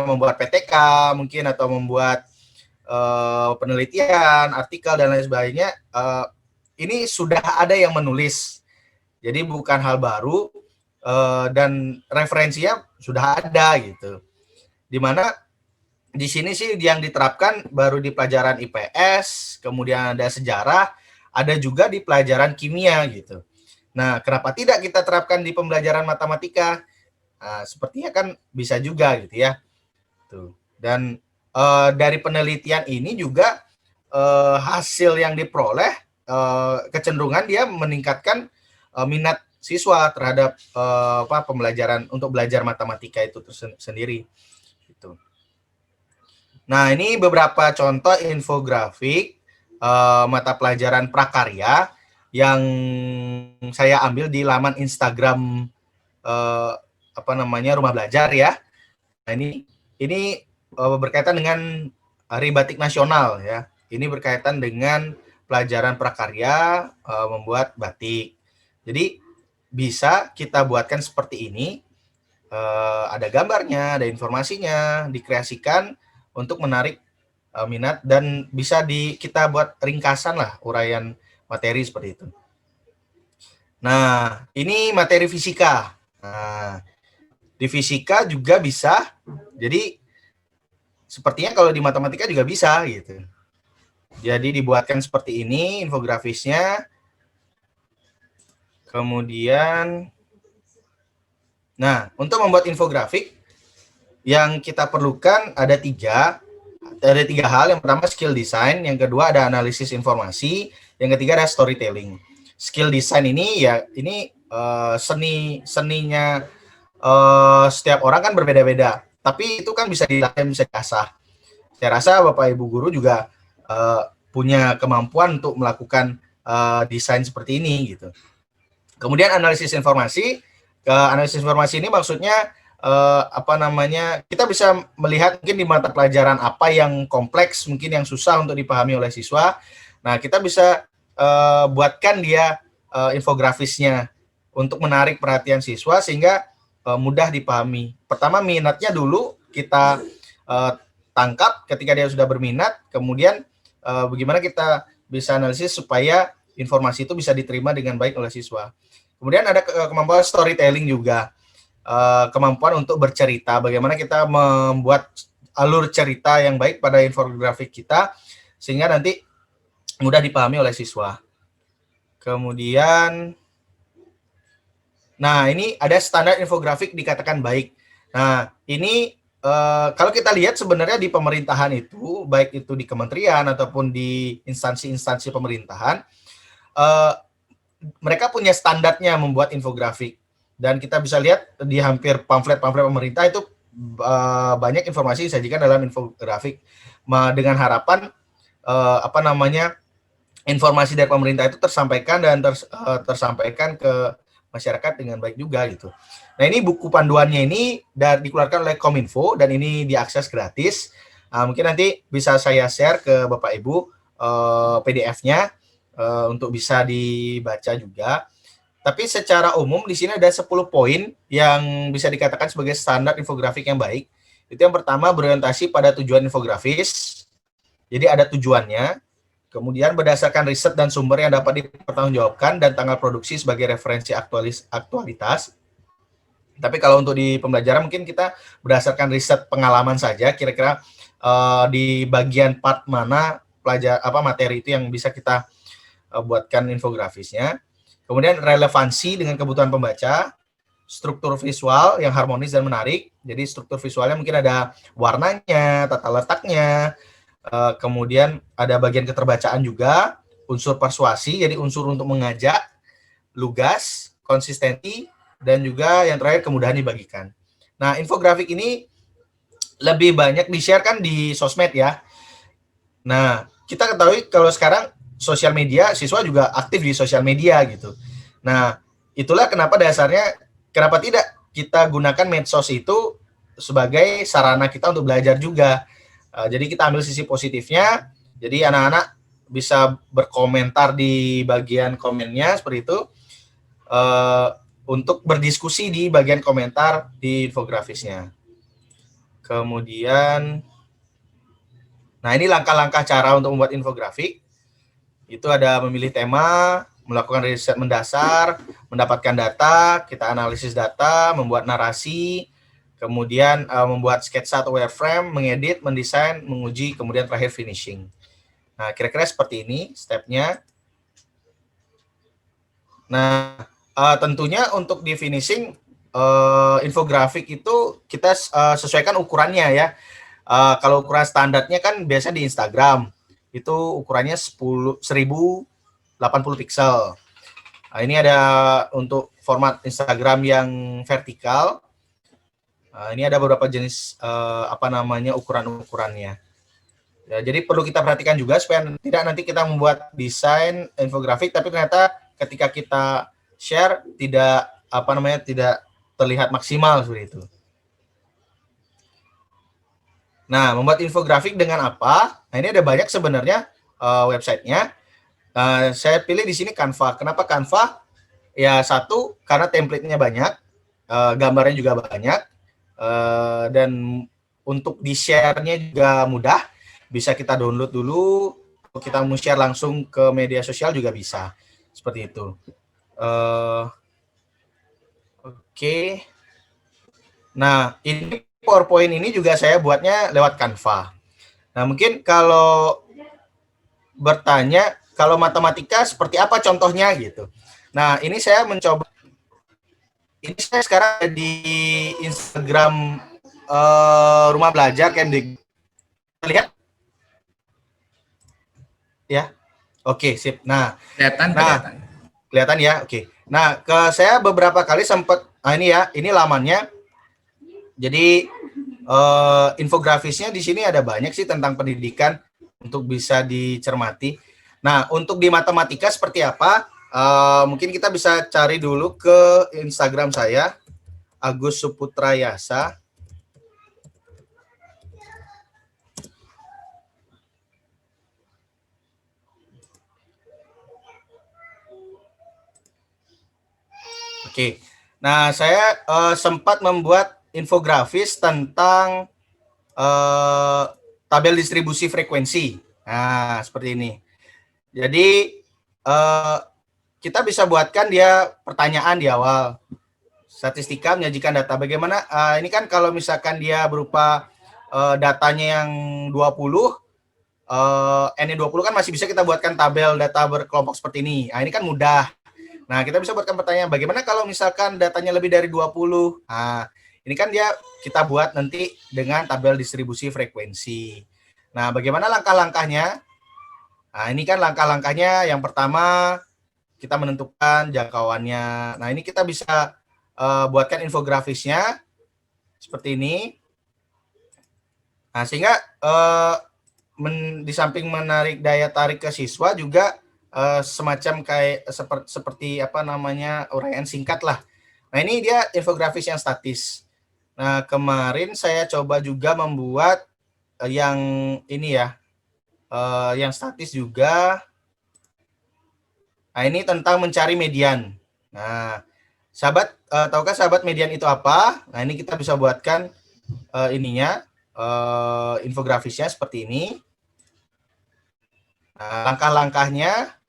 membuat PTK mungkin, atau membuat penelitian, artikel dan lain sebagainya, ini sudah ada yang menulis. Jadi bukan hal baru dan referensinya sudah ada gitu. Dimana di sini sih yang diterapkan baru di pelajaran IPS, kemudian ada sejarah, ada juga di pelajaran kimia gitu. Nah, kenapa tidak kita terapkan di pembelajaran matematika? Nah, sepertinya kan bisa juga gitu ya. Tuh. Dan dari penelitian ini juga hasil yang diperoleh kecenderungan dia meningkatkan minat siswa terhadap pembelajaran untuk belajar matematika itu sendiri. Gitu. Nah, ini beberapa contoh infografik mata pelajaran prakarya yang saya ambil di laman Instagram Rumah Belajar ya. Nah, ini berkaitan dengan Hari Batik Nasional ya. Ini berkaitan dengan pelajaran prakarya membuat batik. Jadi bisa kita buatkan seperti ini. Ada gambarnya, ada informasinya, dikreasikan untuk menarik minat, dan bisa kita buat ringkasan lah, uraian materi seperti itu. Nah, ini materi fisika. Nah, di fisika juga bisa. Jadi sepertinya kalau di matematika juga bisa gitu. Jadi dibuatkan seperti ini infografisnya. Kemudian, nah, untuk membuat infografik yang kita perlukan ada 3 ada 3 hal. Yang pertama skill design, yang kedua ada analisis informasi, yang ketiga ada storytelling. Skill design ini ya ini seninya setiap orang kan berbeda-beda, tapi itu kan bisa dilatih, bisa diasah. Saya rasa Bapak Ibu guru juga punya kemampuan untuk melakukan desain seperti ini gitu. Kemudian analisis informasi. Analisis informasi ini maksudnya kita bisa melihat mungkin di mata pelajaran apa yang kompleks, mungkin yang susah untuk dipahami oleh siswa. Nah, kita bisa buatkan dia infografisnya untuk menarik perhatian siswa sehingga mudah dipahami. Pertama minatnya dulu kita tangkap. Ketika dia sudah berminat, kemudian bagaimana kita bisa analisis supaya informasi itu bisa diterima dengan baik oleh siswa. Kemudian ada kemampuan storytelling juga, kemampuan untuk bercerita, bagaimana kita membuat alur cerita yang baik pada infografik kita sehingga nanti mudah dipahami oleh siswa. Kemudian, nah ini ada standar infografik dikatakan baik. Nah ini kalau kita lihat sebenarnya di pemerintahan itu, baik itu di kementerian ataupun di instansi-instansi pemerintahan, mereka punya standarnya membuat infografik. Dan kita bisa lihat di hampir pamflet-pamflet pemerintah itu banyak informasi disajikan dalam infografik. Dengan harapan informasi dari pemerintah itu tersampaikan dan tersampaikan ke masyarakat dengan baik juga gitu. Nah ini buku panduannya ini dikeluarkan oleh Kominfo dan ini diakses gratis. Mungkin nanti bisa saya share ke Bapak Ibu PDF-nya untuk bisa dibaca juga. Tapi secara umum di sini ada 10 poin yang bisa dikatakan sebagai standar infografik yang baik. Itu yang pertama berorientasi pada tujuan infografis. Jadi ada tujuannya. Kemudian berdasarkan riset dan sumber yang dapat dipertanggungjawabkan dan tanggal produksi sebagai referensi aktualitas. Tapi kalau untuk di pembelajaran mungkin kita berdasarkan riset pengalaman saja, kira-kira di bagian part mana materi itu yang bisa kita buatkan infografisnya. Kemudian relevansi dengan kebutuhan pembaca, struktur visual yang harmonis dan menarik. Jadi struktur visualnya mungkin ada warnanya, tata letaknya, kemudian ada bagian keterbacaan juga, unsur persuasi, jadi unsur untuk mengajak, lugas, konsistensi, dan juga yang terakhir kemudahan dibagikan. Nah, infografik ini lebih banyak di-share kan di sosmed ya. Nah, kita ketahui kalau sekarang sosial media, siswa juga aktif di sosial media gitu. Nah, itulah kenapa kenapa tidak kita gunakan medsos itu sebagai sarana kita untuk belajar juga. Jadi kita ambil sisi positifnya, jadi anak-anak bisa berkomentar di bagian komennya seperti itu, untuk berdiskusi di bagian komentar di infografisnya. Kemudian, nah ini langkah-langkah cara untuk membuat infografik. Itu ada memilih tema, melakukan riset mendasar, mendapatkan data, kita analisis data, membuat narasi, kemudian membuat sketsa atau wireframe, mengedit, mendesain, menguji, kemudian terakhir finishing. Nah, kira-kira seperti ini stepnya. Nah, tentunya untuk di finishing, infografik itu kita sesuaikan ukurannya ya. Kalau ukuran standarnya kan biasa di Instagram, itu ukurannya 1080 pixel. Nah, ini ada untuk format Instagram yang vertikal. Ini ada beberapa jenis ukuran-ukurannya. Ya, jadi perlu kita perhatikan juga supaya tidak nanti kita membuat desain infografik tapi ternyata ketika kita share tidak terlihat maksimal seperti itu. Nah, membuat infografik dengan apa? Nah, ini ada banyak sebenarnya websitenya. Saya pilih di sini Canva. Kenapa Canva? Ya, satu, karena template-nya banyak, gambarnya juga banyak, dan untuk di-share-nya juga mudah. Bisa kita download dulu, kita mau share langsung ke media sosial juga bisa. Seperti itu. Oke. Nah, ini PowerPoint ini juga saya buatnya lewat Canva. Nah, mungkin kalau bertanya, kalau matematika seperti apa contohnya gitu. Nah, ini saya mencoba. Ini saya sekarang di Instagram Rumah Belajar Kemdikbud. Lihat ya? Oke, sip. Nah, Kelihatan. kelihatan ya. Oke. Nah, saya beberapa kali sempat ini ya, ini lamannya. Jadi infografisnya di sini ada banyak sih tentang pendidikan untuk bisa dicermati. Nah, untuk di matematika seperti apa? Mungkin kita bisa cari dulu ke Instagram saya, Agus Suputra Yasa. Oke. Nah, saya sempat membuat infografis tentang tabel distribusi frekuensi. Nah, seperti ini. Jadi kita bisa buatkan dia pertanyaan di awal. Statistika menyajikan data. Bagaimana? Ini kan kalau misalkan dia berupa datanya yang 20, N-nya 20 kan masih bisa kita buatkan tabel data berkelompok seperti ini. Nah, ini kan mudah. Nah, kita bisa buatkan pertanyaan, bagaimana kalau misalkan datanya lebih dari 20? Nah, ini kan dia kita buat nanti dengan tabel distribusi frekuensi. Nah, bagaimana langkah-langkahnya? Nah, ini kan langkah-langkahnya. Yang pertama, kita menentukan jangkauannya. Nah, ini kita bisa buatkan infografisnya seperti ini. Nah, sehingga di samping menarik daya tarik ke siswa juga semacam kayak seperti apa namanya uraian singkat lah. Nah, ini dia infografis yang statis. Nah, kemarin saya coba juga membuat yang ini ya, yang statis juga. Nah, ini tentang mencari median. Nah, sahabat, tahukah sahabat median itu apa? Nah, ini kita bisa buatkan ininya, infografisnya seperti ini. Nah, langkah-langkahnya.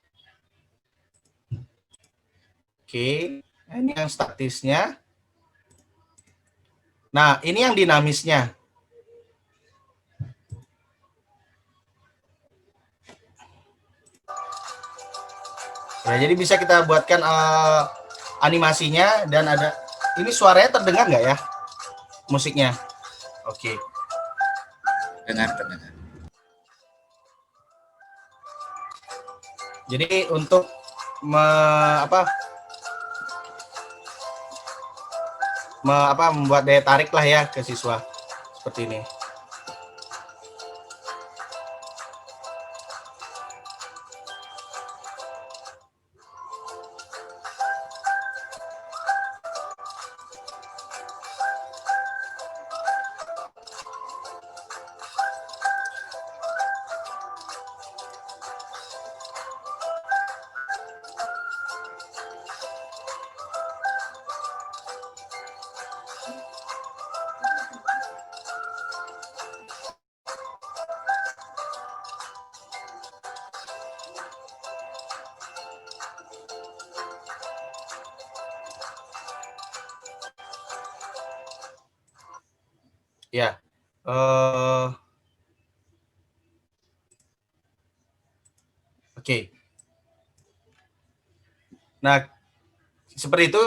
Oke, nah, ini yang statisnya. Nah, ini yang dinamisnya. Ya, jadi bisa kita buatkan animasinya dan ada. Ini suaranya terdengar nggak ya? Musiknya. Oke. Dengar. Jadi untuk membuat daya tarik lah ya ke siswa seperti ini. Ya, oke. Nah, seperti itu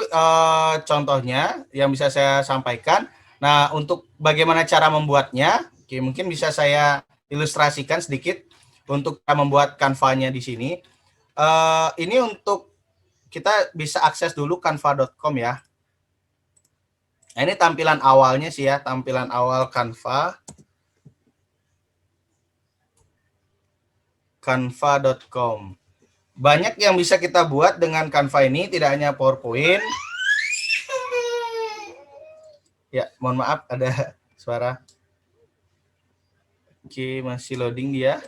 contohnya yang bisa saya sampaikan. Nah, untuk bagaimana cara membuatnya, oke, mungkin bisa saya ilustrasikan sedikit untuk membuat Canva-nya di sini. Ini untuk kita bisa akses dulu canva.com ya. Nah, ini tampilan awalnya sih ya, tampilan awal Canva. Canva.com. Banyak yang bisa kita buat dengan Canva ini, tidak hanya PowerPoint. Ya, mohon maaf ada suara. Oke, masih loading dia.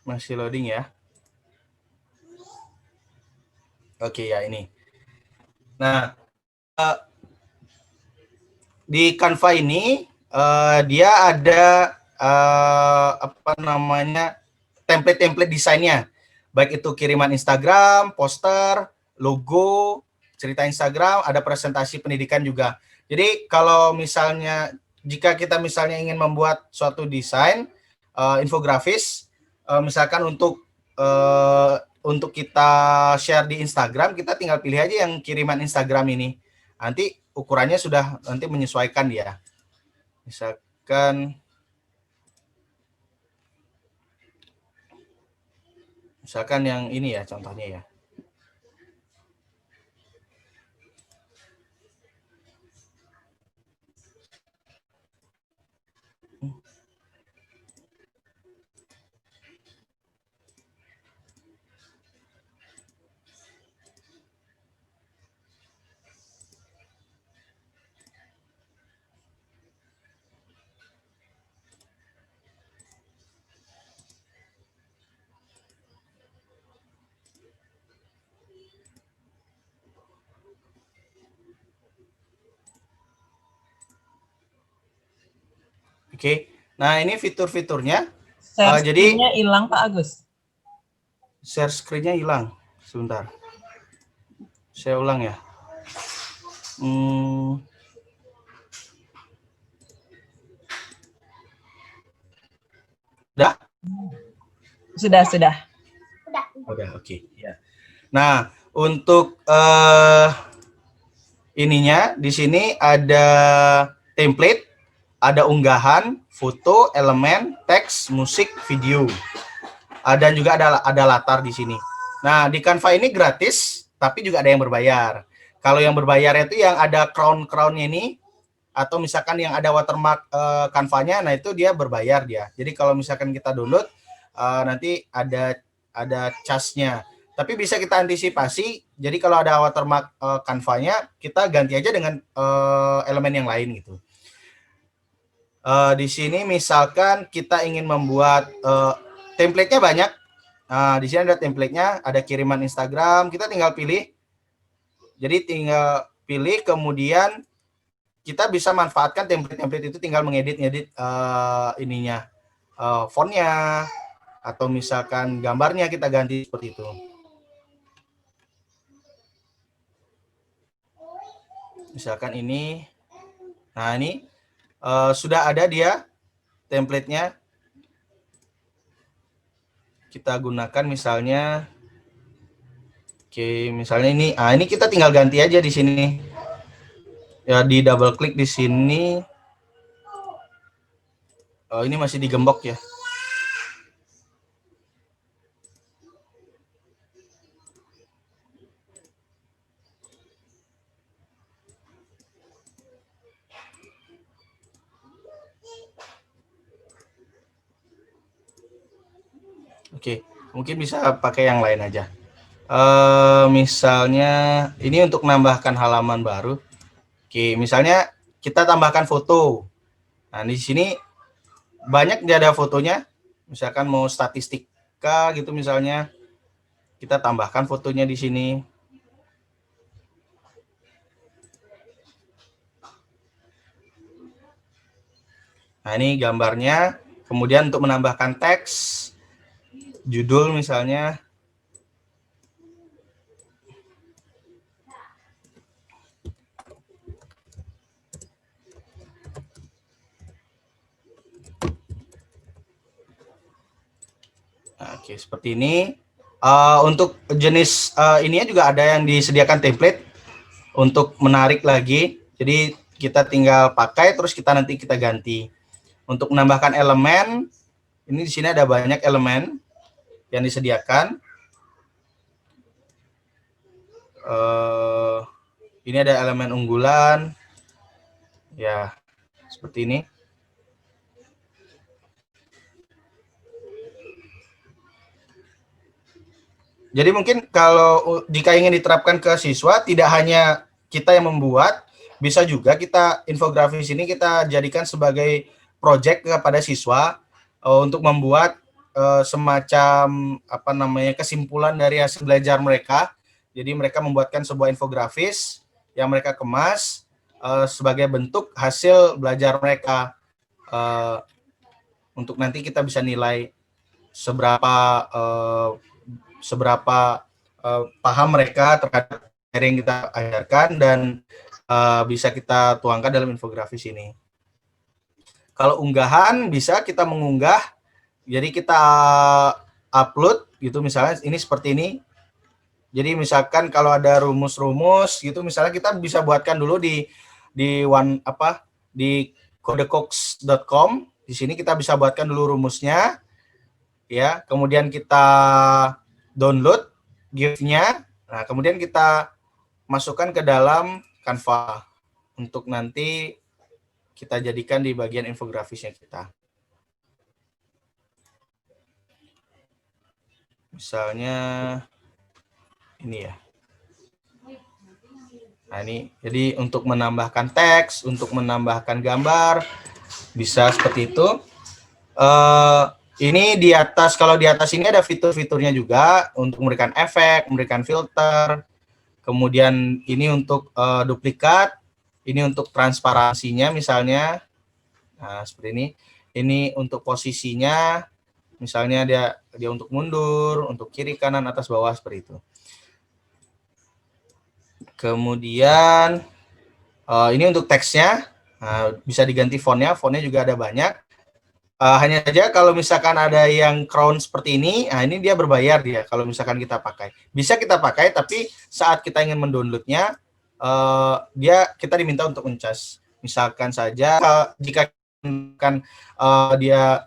Masih loading ya. Oke ya ini. Nah, di Canva ini dia ada apa namanya template-template desainnya. Baik itu kiriman Instagram, poster, logo, cerita Instagram, ada presentasi pendidikan juga. Jadi kalau misalnya jika kita misalnya ingin membuat suatu desain, infografis, misalkan untuk kita share di Instagram, kita tinggal pilih aja yang kiriman Instagram ini. Nanti ukurannya sudah nanti menyesuaikan dia. Misalkan yang ini ya contohnya ya. Oke, nah ini fitur-fiturnya. Jadi Screen-nya hilang Pak Agus. Share screen-nya hilang. Sebentar. Saya ulang ya. Udah? Sudah. Udah, oke. Ya. Nah, untuk ininya di sini ada template, ada unggahan, foto, elemen, teks, musik, video. Dan juga ada latar di sini. Nah, di Canva ini gratis, tapi juga ada yang berbayar. Kalau yang berbayar itu yang ada crown-crownnya ini, atau misalkan yang ada watermark Canva-nya, nah itu dia berbayar dia. Jadi kalau misalkan kita download, nanti ada charge-nya. Tapi bisa kita antisipasi, jadi kalau ada watermark Canva-nya, kita ganti aja dengan elemen yang lain gitu. Di sini misalkan kita ingin membuat template-nya banyak. Di sini ada template-nya, ada kiriman Instagram, kita tinggal pilih. Jadi tinggal pilih, kemudian kita bisa manfaatkan template-template itu, tinggal mengedit ininya, fontnya, atau misalkan gambarnya kita ganti seperti itu. Misalkan ini, nah ini sudah ada dia template-nya. Kita gunakan misalnya, oke, misalnya ini, ini kita tinggal ganti aja di sini. Ya, di double klik di sini. Ini masih digembok ya. Oke, mungkin bisa pakai yang lain aja. Misalnya ini untuk menambahkan halaman baru. Oke, misalnya kita tambahkan foto. Nah, di sini banyak dia ada fotonya. Misalkan mau statistika gitu misalnya, kita tambahkan fotonya di sini. Nah, ini gambarnya. Kemudian untuk menambahkan teks, judul misalnya. Oke, seperti ini. Untuk jenis ininya juga ada yang disediakan template untuk menarik lagi. Jadi kita tinggal pakai, terus nanti kita ganti. Untuk menambahkan elemen, ini di sini ada banyak elemen yang disediakan. Ini ada elemen unggulan, ya seperti ini. Jadi mungkin kalau jika ingin diterapkan ke siswa, tidak hanya kita yang membuat, bisa juga kita infografis ini kita jadikan sebagai project kepada siswa untuk membuat semacam kesimpulan dari hasil belajar mereka. Jadi mereka membuatkan sebuah infografis yang mereka kemas sebagai bentuk hasil belajar mereka, untuk nanti kita bisa nilai seberapa paham mereka terhadap materi yang kita ajarkan, dan bisa kita tuangkan dalam infografis ini. Kalau unggahan, bisa kita mengunggah Jadi kita upload gitu, misalnya ini seperti ini. Jadi misalkan kalau ada rumus-rumus gitu, misalnya kita bisa buatkan dulu di di codecox.com. Di sini kita bisa buatkan dulu rumusnya, ya. Kemudian kita download GIF-nya. Nah, kemudian kita masukkan ke dalam Canva untuk nanti kita jadikan di bagian infografisnya kita. Misalnya ini ya. Nah, ini jadi untuk menambahkan teks, untuk menambahkan gambar, bisa seperti itu. Ini di atas, kalau di atas ini ada fitur-fiturnya juga untuk memberikan efek, memberikan filter. Kemudian ini untuk duplikat, ini untuk transparansinya misalnya. Nah, seperti ini. Ini untuk posisinya, misalnya dia untuk mundur, untuk kiri, kanan, atas, bawah, seperti itu. Kemudian ini untuk teksnya, bisa diganti fontnya juga ada banyak. Hanya saja kalau misalkan ada yang crown seperti ini, nah ini dia berbayar dia kalau misalkan kita pakai. Bisa kita pakai, tapi saat kita ingin mendownloadnya, kita diminta untuk mencas. Misalkan saja jika kan dia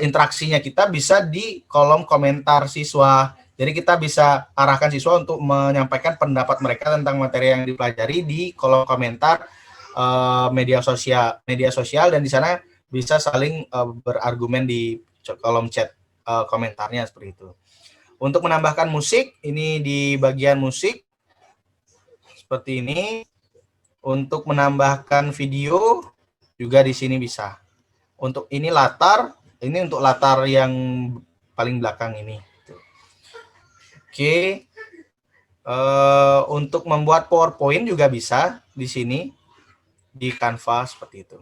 interaksinya kita bisa di kolom komentar siswa. Jadi kita bisa arahkan siswa untuk menyampaikan pendapat mereka tentang materi yang dipelajari di kolom komentar media sosial, dan di sana bisa saling berargumen di kolom chat komentarnya seperti itu. Untuk menambahkan musik, ini di bagian musik seperti ini. Untuk menambahkan video juga di sini bisa. Untuk ini latar, ini untuk latar yang paling belakang ini. Oke. Untuk membuat PowerPoint juga bisa di sini di Canva seperti itu.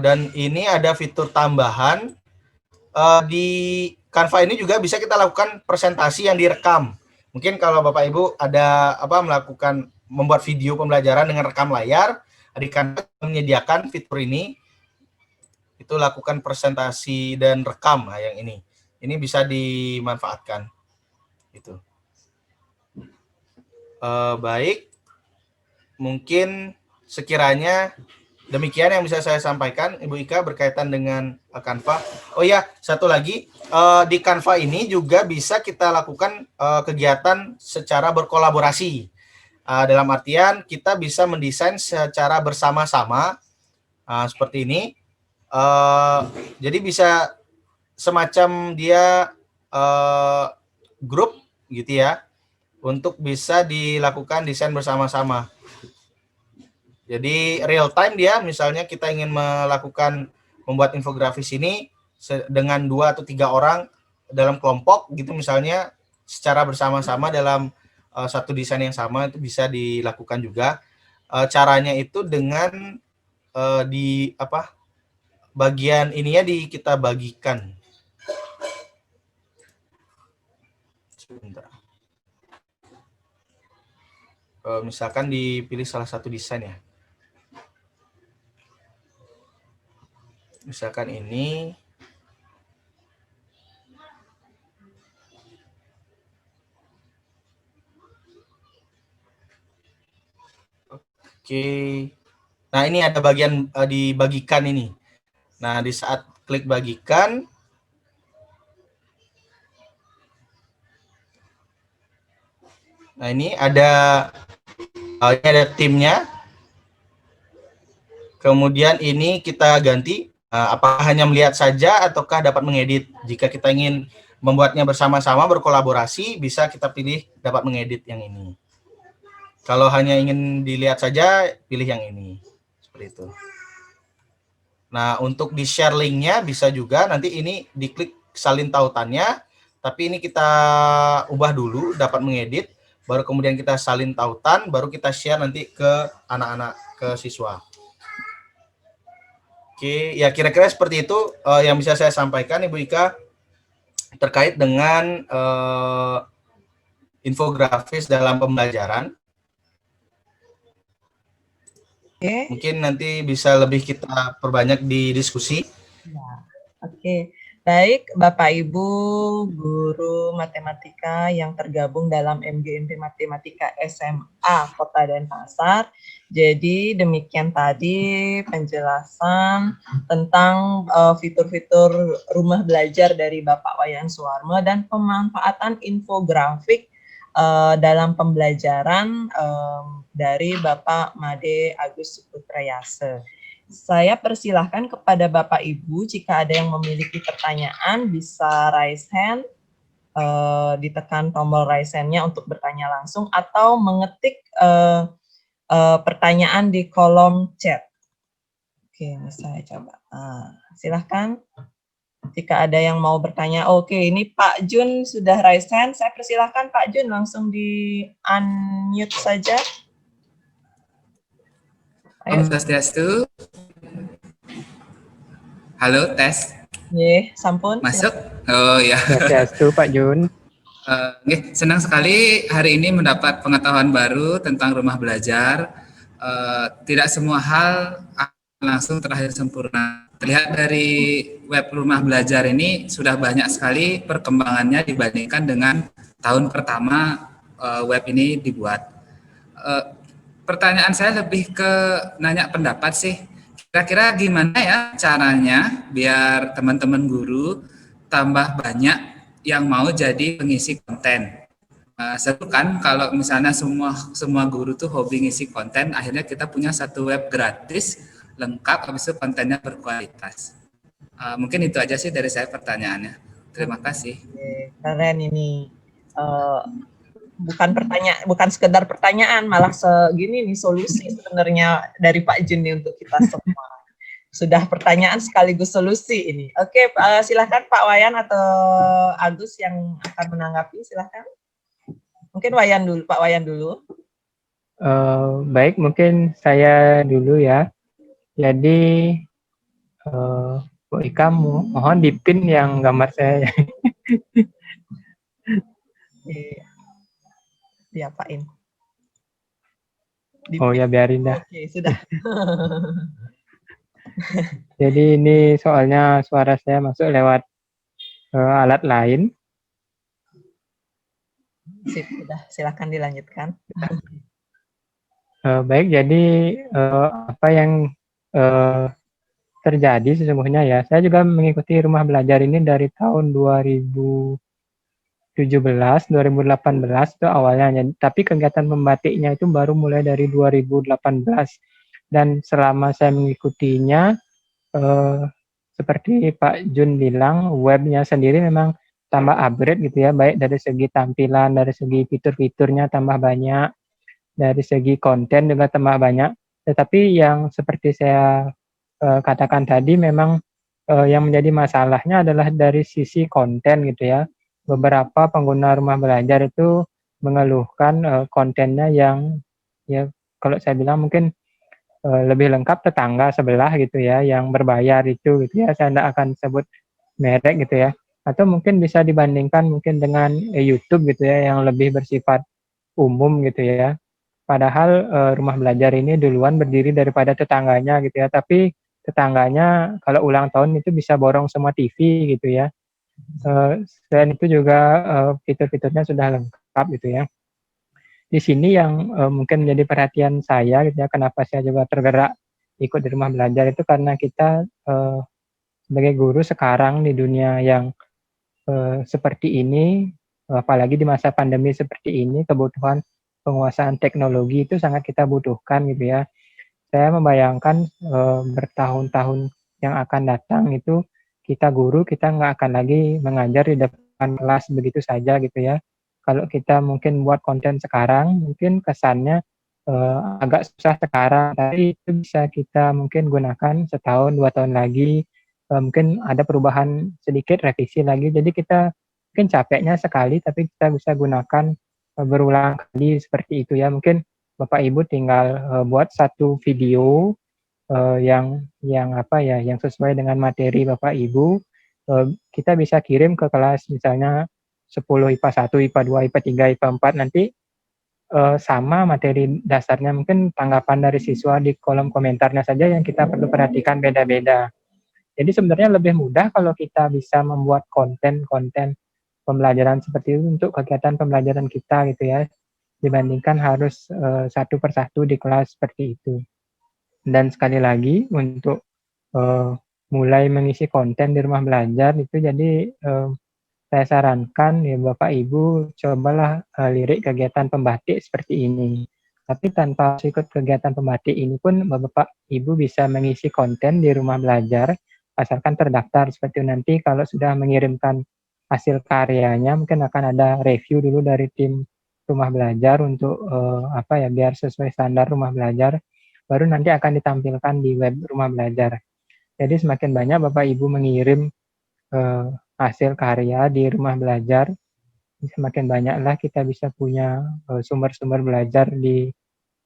Dan ini ada fitur tambahan di Canva ini juga bisa kita lakukan presentasi yang direkam. Mungkin kalau Bapak Ibu ada membuat video pembelajaran dengan rekam layar, di Canva menyediakan fitur ini, itu lakukan presentasi dan rekam. Nah, yang ini bisa dimanfaatkan. Itu. Baik, mungkin sekiranya demikian yang bisa saya sampaikan, Ibu Ika, berkaitan dengan Canva. Oh ya, satu lagi, di Canva ini juga bisa kita lakukan kegiatan secara berkolaborasi. Dalam artian kita bisa mendesain secara bersama-sama, seperti ini. Jadi bisa semacam dia grup gitu ya, untuk bisa dilakukan desain bersama-sama. Jadi real time dia, misalnya kita ingin membuat infografis ini dengan 2 atau 3 orang dalam kelompok gitu misalnya, secara bersama-sama dalam satu desain yang sama, itu bisa dilakukan juga. Caranya itu dengan bagian ininya kita bagikan. Sebentar. Misalkan dipilih salah satu desain ya. Misalkan ini. Oke. Nah, ini ada bagian dibagikan ini. Nah, di saat klik bagikan, nah ini ada timnya. Kemudian ini kita ganti, apakah hanya melihat saja ataukah dapat mengedit. Jika kita ingin membuatnya bersama-sama, berkolaborasi, bisa kita pilih dapat mengedit yang ini. Kalau hanya ingin dilihat saja, pilih yang ini. Seperti itu. Nah, untuk di-share linknya bisa juga, nanti ini diklik salin tautannya, tapi ini kita ubah dulu, dapat mengedit, baru kemudian kita salin tautan, baru kita share nanti ke anak-anak, ke siswa. Oke, ya kira-kira seperti itu yang bisa saya sampaikan, Ibu Ika, terkait dengan infografis dalam pembelajaran. Oke. Mungkin nanti bisa lebih kita perbanyak di diskusi. Oke, baik Bapak Ibu guru matematika yang tergabung dalam MGMP Matematika SMA Kota Denpasar. Jadi demikian tadi penjelasan tentang fitur-fitur rumah belajar dari Bapak Wayan Suwarmo dan pemanfaatan infografik dalam pembelajaran dari Bapak Made Agus Suputrayase. Saya persilahkan kepada Bapak Ibu jika ada yang memiliki pertanyaan bisa raise hand, ditekan tombol raise hand-nya untuk bertanya langsung atau mengetik pertanyaan di kolom chat. Oke, ini saya coba. Silahkan jika ada yang mau bertanya. Oke, ini Pak Jun sudah raise hand. Saya persilahkan Pak Jun langsung di unmute saja. Om Swastiastu. Halo, tes. Sampun. Masuk? Oh ya. Swastiastu Pak Jun. Senang sekali hari ini mendapat pengetahuan baru tentang rumah belajar. Tidak semua hal akan langsung terakhir sempurna. Terlihat dari web rumah belajar ini sudah banyak sekali perkembangannya dibandingkan dengan tahun pertama web ini dibuat. Pertanyaan saya lebih ke nanya pendapat sih. Kira-kira gimana ya caranya biar teman-teman guru tambah banyak yang mau jadi pengisi konten. Seru kan kalau misalnya semua guru tuh hobi ngisi konten, akhirnya kita punya satu web gratis lengkap, habis itu kontennya berkualitas. Mungkin itu aja sih dari saya pertanyaannya. Terima kasih. Keren ini. Bukan sekedar pertanyaan, malah segini nih solusi sebenarnya dari Pak Jun nih untuk kita semua. Sudah pertanyaan sekaligus solusi ini. Oke, silakan Pak Wayan atau Agus yang akan menanggapi, silakan. Mungkin Wayan dulu, Pak Wayan dulu. Baik, mungkin saya dulu ya. Jadi, Bu Ika, mohon dipin yang gambar saya. Diapain? Oh ya, biarin dah. Oke, sudah. Jadi ini soalnya suara saya masuk lewat alat lain. Sip, sudah. Silakan dilanjutkan. Baik, jadi apa yang terjadi sesungguhnya ya, saya juga mengikuti rumah belajar ini dari tahun 2017, 2018 itu awalnya, tapi kegiatan membatiknya itu baru mulai dari 2018. Dan selama saya mengikutinya, seperti Pak Jun bilang, webnya sendiri memang tambah upgrade gitu ya, baik dari segi tampilan, dari segi fitur-fiturnya tambah banyak, dari segi konten juga tambah banyak. Tetapi yang seperti saya katakan tadi, memang yang menjadi masalahnya adalah dari sisi konten gitu ya. Beberapa pengguna rumah belajar itu mengeluhkan kontennya yang ya kalau saya bilang mungkin lebih lengkap tetangga sebelah gitu ya, yang berbayar itu gitu ya, saya tidak akan sebut merek gitu ya, atau mungkin bisa dibandingkan mungkin dengan YouTube gitu ya, yang lebih bersifat umum gitu ya. Padahal rumah belajar ini duluan berdiri daripada tetangganya gitu ya, tapi tetangganya kalau ulang tahun itu bisa borong semua TV gitu ya. Selain itu juga fitur-fiturnya sudah lengkap gitu ya. Di sini yang mungkin menjadi perhatian saya gitu ya, kenapa saya juga tergerak ikut di rumah belajar itu karena kita sebagai guru sekarang di dunia yang seperti ini, apalagi di masa pandemi seperti ini, kebutuhan penguasaan teknologi itu sangat kita butuhkan gitu ya. Saya membayangkan bertahun-tahun yang akan datang itu kita guru, kita nggak akan lagi mengajar di depan kelas begitu saja gitu ya. Kalau kita mungkin buat konten sekarang, mungkin kesannya agak susah sekarang, tapi itu bisa kita mungkin gunakan setahun, 2 tahun lagi, mungkin ada perubahan sedikit, revisi lagi. Jadi kita mungkin capeknya sekali, tapi kita bisa gunakan berulang kali seperti itu ya. Mungkin Bapak Ibu tinggal buat satu video yang sesuai dengan materi Bapak Ibu, kita bisa kirim ke kelas misalnya 10 IPA 1, IPA 2, IPA 3, IPA 4, nanti sama materi dasarnya, mungkin tanggapan dari siswa di kolom komentarnya saja yang kita perlu perhatikan beda-beda. Jadi sebenarnya lebih mudah kalau kita bisa membuat konten-konten pembelajaran seperti itu untuk kegiatan pembelajaran kita gitu ya, dibandingkan harus satu persatu di kelas seperti itu. Dan sekali lagi untuk mulai mengisi konten di rumah belajar itu, jadi saya sarankan ya Bapak Ibu cobalah lirik kegiatan pembatik seperti ini. Tapi tanpa ikut kegiatan pembatik ini pun Bapak Ibu bisa mengisi konten di rumah belajar asalkan terdaftar. Seperti nanti kalau sudah mengirimkan hasil karyanya mungkin akan ada review dulu dari tim rumah belajar untuk biar sesuai standar rumah belajar, baru nanti akan ditampilkan di web rumah belajar. Jadi semakin banyak Bapak Ibu mengirim hasil karya di rumah belajar, semakin banyaklah kita bisa punya sumber-sumber belajar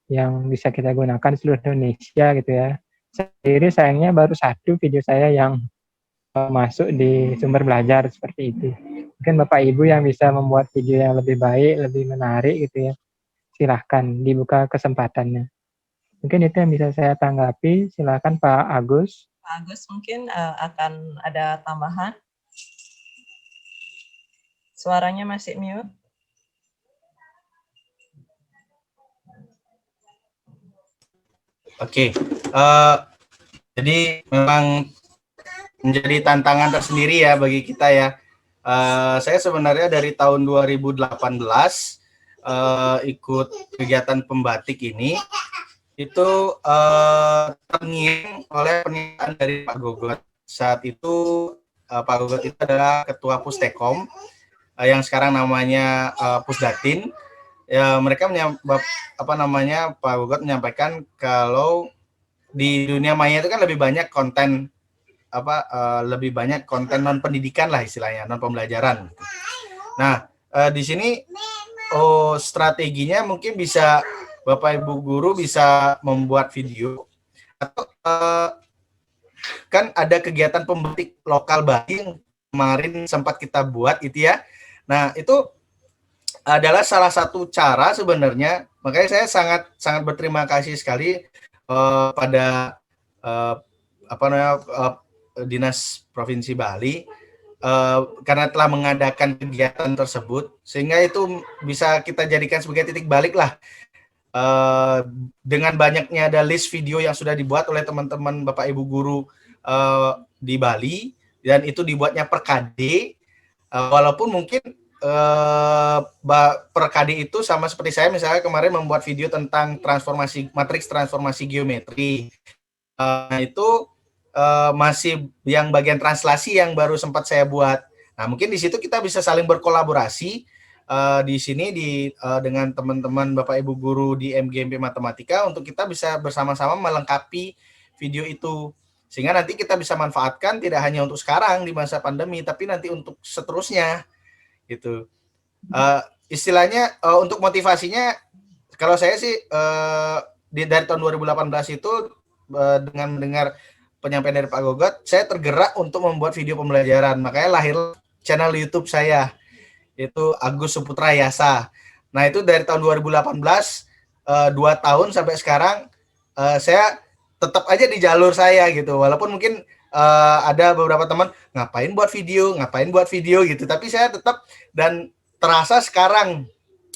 yang bisa kita gunakan seluruh Indonesia gitu ya. Sendiri sayangnya baru satu video saya yang masuk di sumber belajar seperti itu. Mungkin Bapak Ibu yang bisa membuat video yang lebih baik, lebih menarik gitu ya, silahkan dibuka kesempatannya. Mungkin itu yang bisa saya tanggapi. Silakan Pak Agus. Pak Agus mungkin akan ada tambahan. Suaranya masih mute. Oke, jadi memang menjadi tantangan tersendiri ya bagi kita ya. Saya sebenarnya dari tahun 2018 ikut kegiatan pembatik ini, itu terngiang oleh pernyataan dari Pak Gogot. Saat itu Pak Gogot itu adalah Ketua Pustekom, yang sekarang namanya Pusdatin. Ya, mereka Pak Gogot menyampaikan kalau di dunia maya itu kan lebih banyak konten lebih banyak konten non pendidikan lah istilahnya, non pembelajaran. Nah, di sini strateginya mungkin bisa Bapak Ibu guru bisa membuat video atau kan ada kegiatan pembatik lokal Bali yang kemarin sempat kita buat gitu ya. Nah, itu adalah salah satu cara sebenarnya. Makanya saya sangat berterima kasih sekali pada Dinas Provinsi Bali karena telah mengadakan kegiatan tersebut, sehingga itu bisa kita jadikan sebagai titik balik lah. Dengan banyaknya ada list video yang sudah dibuat oleh teman-teman Bapak Ibu guru di Bali, dan itu dibuatnya per KD, walaupun mungkin per KD itu sama seperti saya misalnya kemarin membuat video tentang matriks transformasi geometri, itu masih yang bagian translasi yang baru sempat saya buat. Nah, mungkin di situ kita bisa saling berkolaborasi di sini dengan teman-teman Bapak Ibu guru di MGMP Matematika untuk kita bisa bersama-sama melengkapi video itu, sehingga nanti kita bisa manfaatkan tidak hanya untuk sekarang di masa pandemi, tapi nanti untuk seterusnya gitu. Istilahnya untuk motivasinya, kalau saya sih dari tahun 2018 itu dengan mendengar penyampaian dari Pak Gogot, saya tergerak untuk membuat video pembelajaran. Makanya lahir channel YouTube saya, itu Agus Suputra Yasa. Nah, itu dari tahun 2018, 2 tahun sampai sekarang, saya tetap aja di jalur saya gitu. Walaupun mungkin ada beberapa teman ngapain buat video gitu, tapi saya tetap, dan terasa sekarang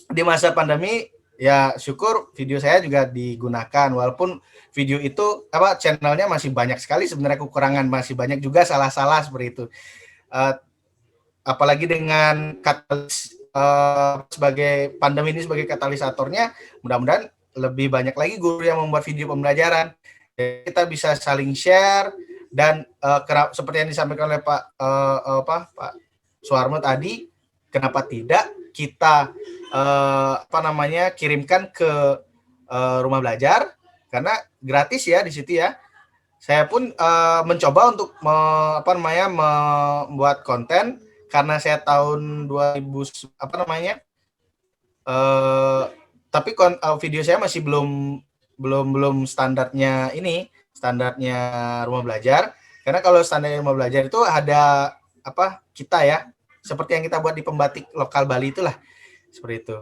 di masa pandemi ya syukur video saya juga digunakan, walaupun video itu channelnya masih banyak sekali sebenarnya kekurangan, masih banyak juga salah-salah seperti itu. Apalagi dengan katalis sebagai pandemi ini sebagai katalisatornya, mudah-mudahan lebih banyak lagi guru yang membuat video pembelajaran. Jadi kita bisa saling share, dan seperti yang disampaikan oleh Pak Suharmo tadi, kenapa tidak kita kirimkan ke rumah belajar, karena gratis ya di situ ya. Saya pun mencoba untuk membuat konten, karena saya tahun 2000 tapi video saya masih belum standarnya rumah belajar. Karena kalau standar rumah belajar itu ada kita ya, seperti yang kita buat di pembatik lokal Bali itulah, seperti itu.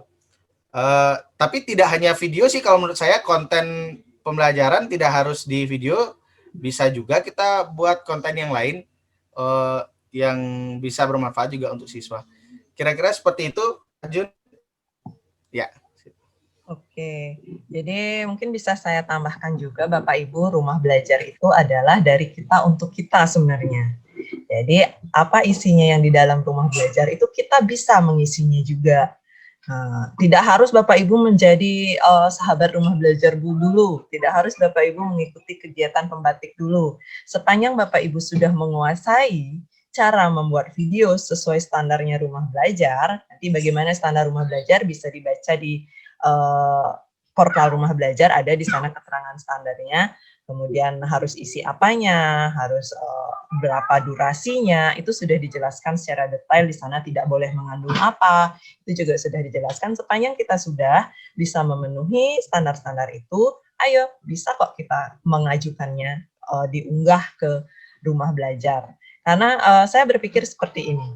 Tapi tidak hanya video sih, kalau menurut saya konten pembelajaran tidak harus di video, bisa juga kita buat konten yang lain yang bisa bermanfaat juga untuk siswa. Kira-kira seperti itu, Jun. Ya. Oke, jadi mungkin bisa saya tambahkan juga Bapak Ibu, rumah belajar itu adalah dari kita untuk kita sebenarnya. Jadi apa isinya yang di dalam rumah belajar itu kita bisa mengisinya juga. Tidak harus Bapak Ibu menjadi sahabat rumah belajar dulu, tidak harus Bapak Ibu mengikuti kegiatan pembatik dulu. Sepanjang Bapak Ibu sudah menguasai cara membuat video sesuai standarnya rumah belajar, nanti bagaimana standar rumah belajar bisa dibaca di portal rumah belajar, ada di sana keterangan standarnya, kemudian harus isi apanya, harus berapa durasinya, itu sudah dijelaskan secara detail di sana, tidak boleh mengandung apa, itu juga sudah dijelaskan. Sepanjang kita sudah bisa memenuhi standar-standar itu, ayo bisa kok kita mengajukannya diunggah ke rumah belajar. Karena saya berpikir seperti ini,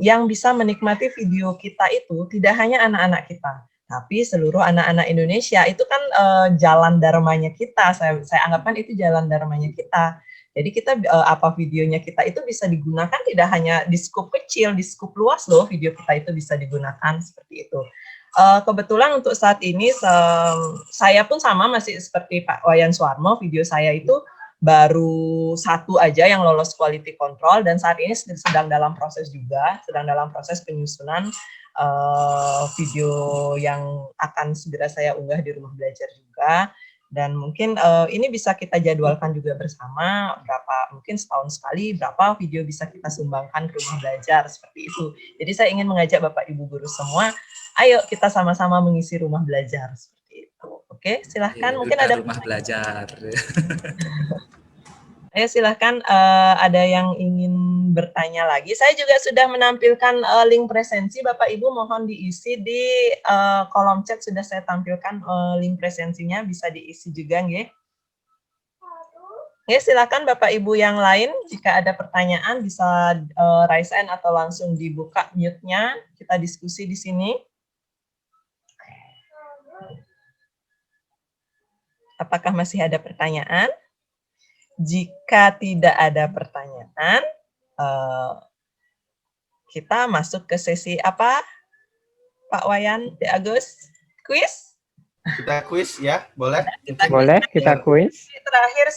yang bisa menikmati video kita itu tidak hanya anak-anak kita, tapi seluruh anak-anak Indonesia. Itu kan jalan dharmanya kita, saya anggapkan itu jalan dharmanya kita. Jadi kita apa videonya kita itu bisa digunakan tidak hanya di skup kecil, di skup luas loh video kita itu bisa digunakan seperti itu. Kebetulan untuk saat ini saya pun sama masih seperti Pak Wayan Suwarmo, video saya itu baru 1 aja yang lolos quality control dan saat ini sedang dalam proses juga, sedang dalam proses penyusunan video yang akan segera saya unggah di rumah belajar juga. Dan mungkin ini bisa kita jadwalkan juga bersama, mungkin setahun sekali berapa video bisa kita sumbangkan ke rumah belajar seperti itu. Jadi saya ingin mengajak Bapak Ibu guru semua, ayo kita sama-sama mengisi rumah belajar seperti itu. Oke, silahkan. Mungkin ada rumah belajar. Ayo silahkan, ada yang ingin bertanya lagi. Saya juga sudah menampilkan link presensi, Bapak Ibu mohon diisi di kolom chat, sudah saya tampilkan link presensinya, bisa diisi juga nggih. Ya, silakan Bapak Ibu yang lain, jika ada pertanyaan bisa raise hand atau langsung dibuka mute-nya, kita diskusi di sini. Apakah masih ada pertanyaan? Jika tidak ada pertanyaan, kita masuk ke sesi apa, Pak Wayan, De Agus? Quiz? Kita quiz ya, boleh? Boleh kita quiz. Terakhir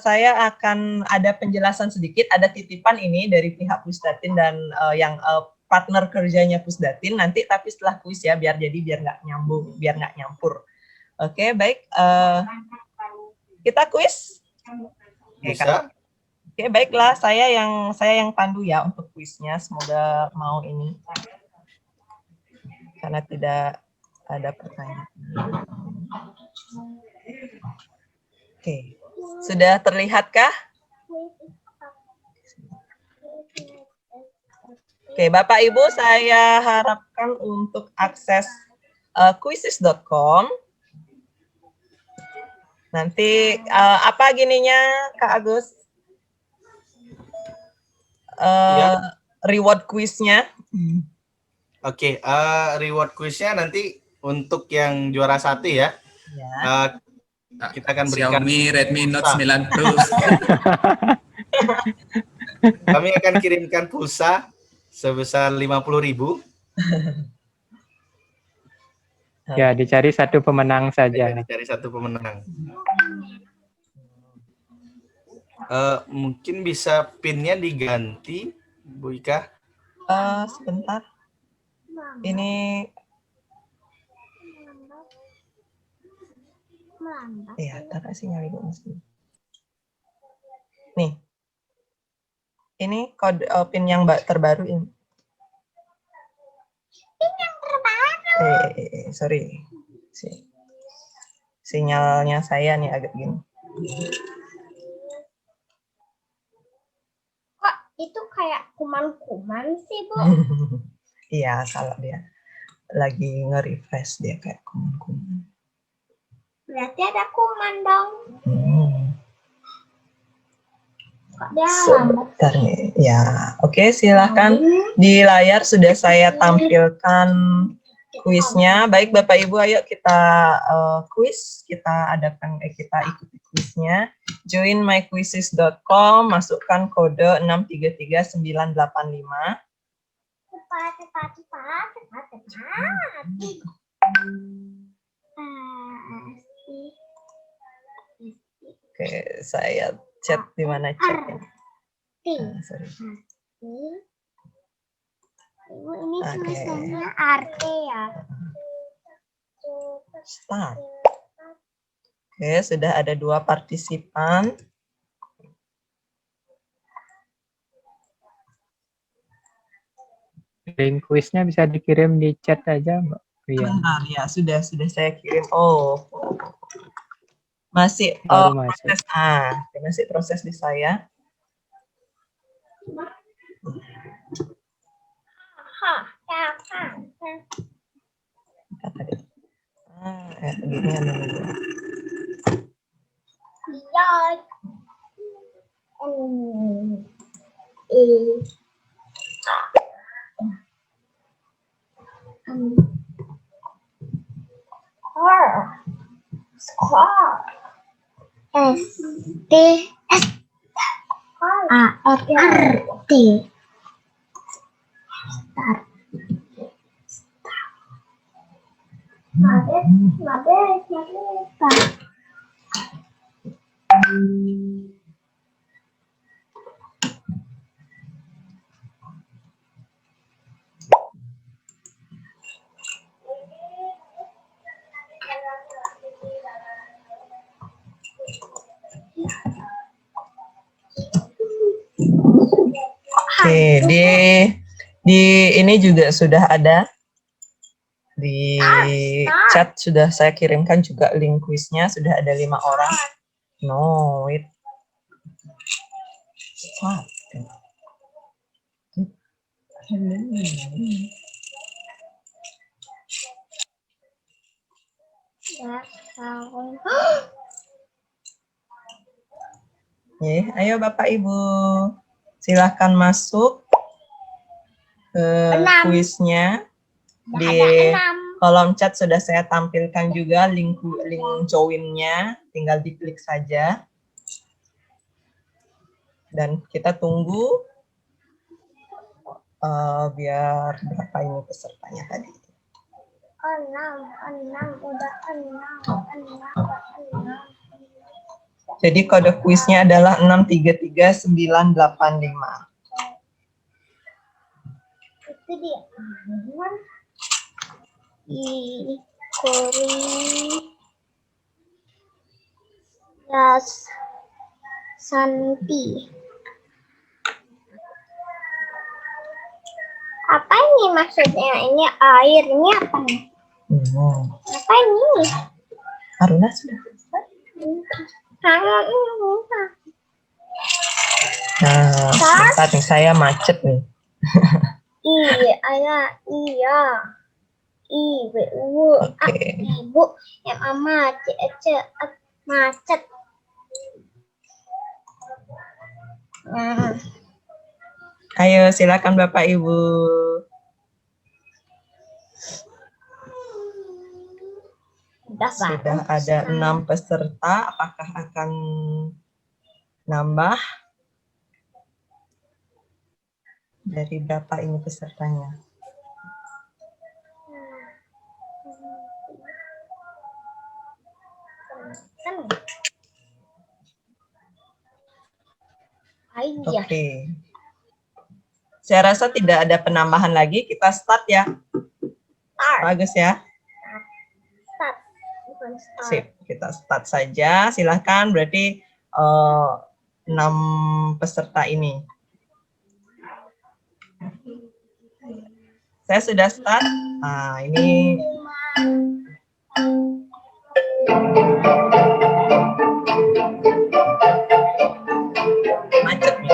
saya akan ada penjelasan sedikit, ada titipan ini dari pihak Pusdatin dan yang partner kerjanya Pusdatin nanti, tapi setelah quiz ya, biar nggak nyambung, biar nggak nyampur. Oke, baik. Kita quiz? Bisa. Oke, baiklah. Saya yang pandu ya untuk kuisnya. Semoga mau ini. Karena tidak ada pertanyaan. Oke. Sudah terlihatkah? Oke, Bapak Ibu, saya harapkan untuk akses quizzes.com. Nanti apa gininya, Kak Agus? Ya. Reward quiznya. Oke, reward quiznya nanti untuk yang juara 1 ya. Ya. Kita akan berikan Xiaomi Redmi Note 9 Pro. Kami akan kirimkan pulsa sebesar 50.000. Ya, dicari satu pemenang saja. Dicari satu pemenang. Mungkin bisa pinnya diganti, Bu Ika. Sebentar. Ini. Ya, tak sinyal Ibu mesti. Nih. Ini kode pin yang terbaru ini. Pin yang terbaru. Sorry. Sinyalnya saya nih agak gini. Kok itu kayak kuman-kuman sih, Bu? Iya, salah dia. Lagi nge-refresh dia kayak kuman-kuman. Berarti ada kuman dong. Kok dia Sebentar nih. Ya, oke, silakan. Di layar sudah saya tampilkan kuisnya. Baik Bapak Ibu, ayo kita kuis, kita adakan, kita ikuti kuisnya. Join myquizzes.com, masukkan kode 633985. Cepat. Oke, saya chat di mana chatnya? Sorry. Ibu, ini Oke. tulisannya arte ya. Start. Oke, sudah ada 2 partisipan. Link kuisnya bisa dikirim di chat aja, Mbak. Iya, Sebentar ya, sudah saya kirim. Oh, masih baru masuk. proses. Masih proses di saya. Gini ada dulu. Oke, di ini juga sudah ada di chat, sudah saya kirimkan juga link kuisnya, sudah ada 5 orang. No, wait. Start. Ayo Bapak Ibu, silahkan masuk ke kuisnya. Di kolom chat sudah saya tampilkan juga link join-nya, tinggal diklik saja. Dan kita tunggu biar berapa ini pesertanya tadi. 6, udah 6. Jadi kode kuisnya adalah 633985. Itu dia. Santi. Apa ini maksudnya? Ini air, ini apa nih? Apa ini? Aruna sudah. Kalau ini bukan. Nah, sebentar nih, saya macet nih. Iya. Ibu, ibu, yang macet. Ayo, silakan Bapak Ibu. Sudah ada 6 peserta, apakah akan nambah? Dari berapa ini pesertanya? Oke. Saya rasa tidak ada penambahan lagi, kita start ya. Bagus ya. Sip, kita start saja. Silahkan, berarti 6 peserta ini. Saya sudah start. Nah, ini macet nih.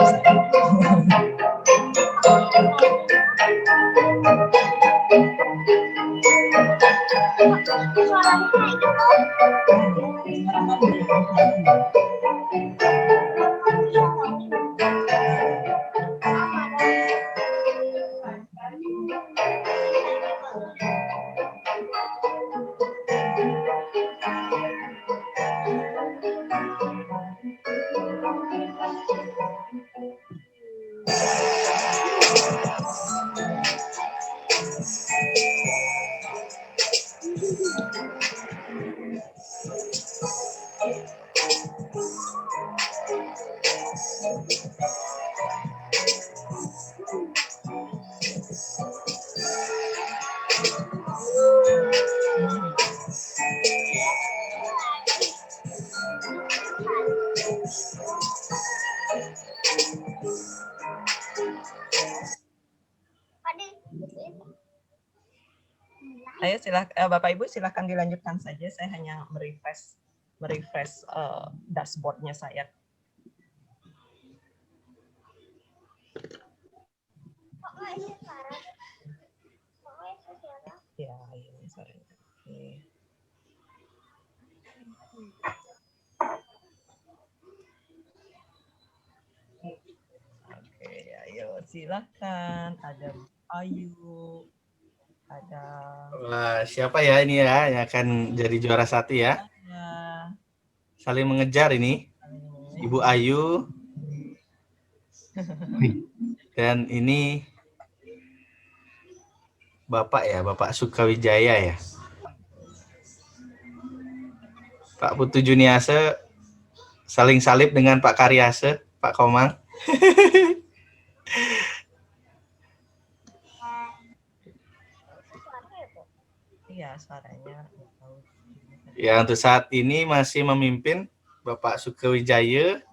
Ayo Bapak Ibu silakan dilanjutkan saja. Saya hanya merefresh dashboardnya saya. Ya, ini suaranya. Oke. Oke, ayo silakan. Ada Ayu. Ada. Wah, siapa ya ini ya yang akan jadi juara 1 ya? Saling mengejar ini. Ibu Ayu. Dan ini Bapak ya, Bapak Sukawijaya ya. Pak Putu Juniase saling salib dengan Pak Karyase, Pak Komang. Iya, suaranya. Ya, untuk saat ini masih memimpin Bapak Sukawijaya.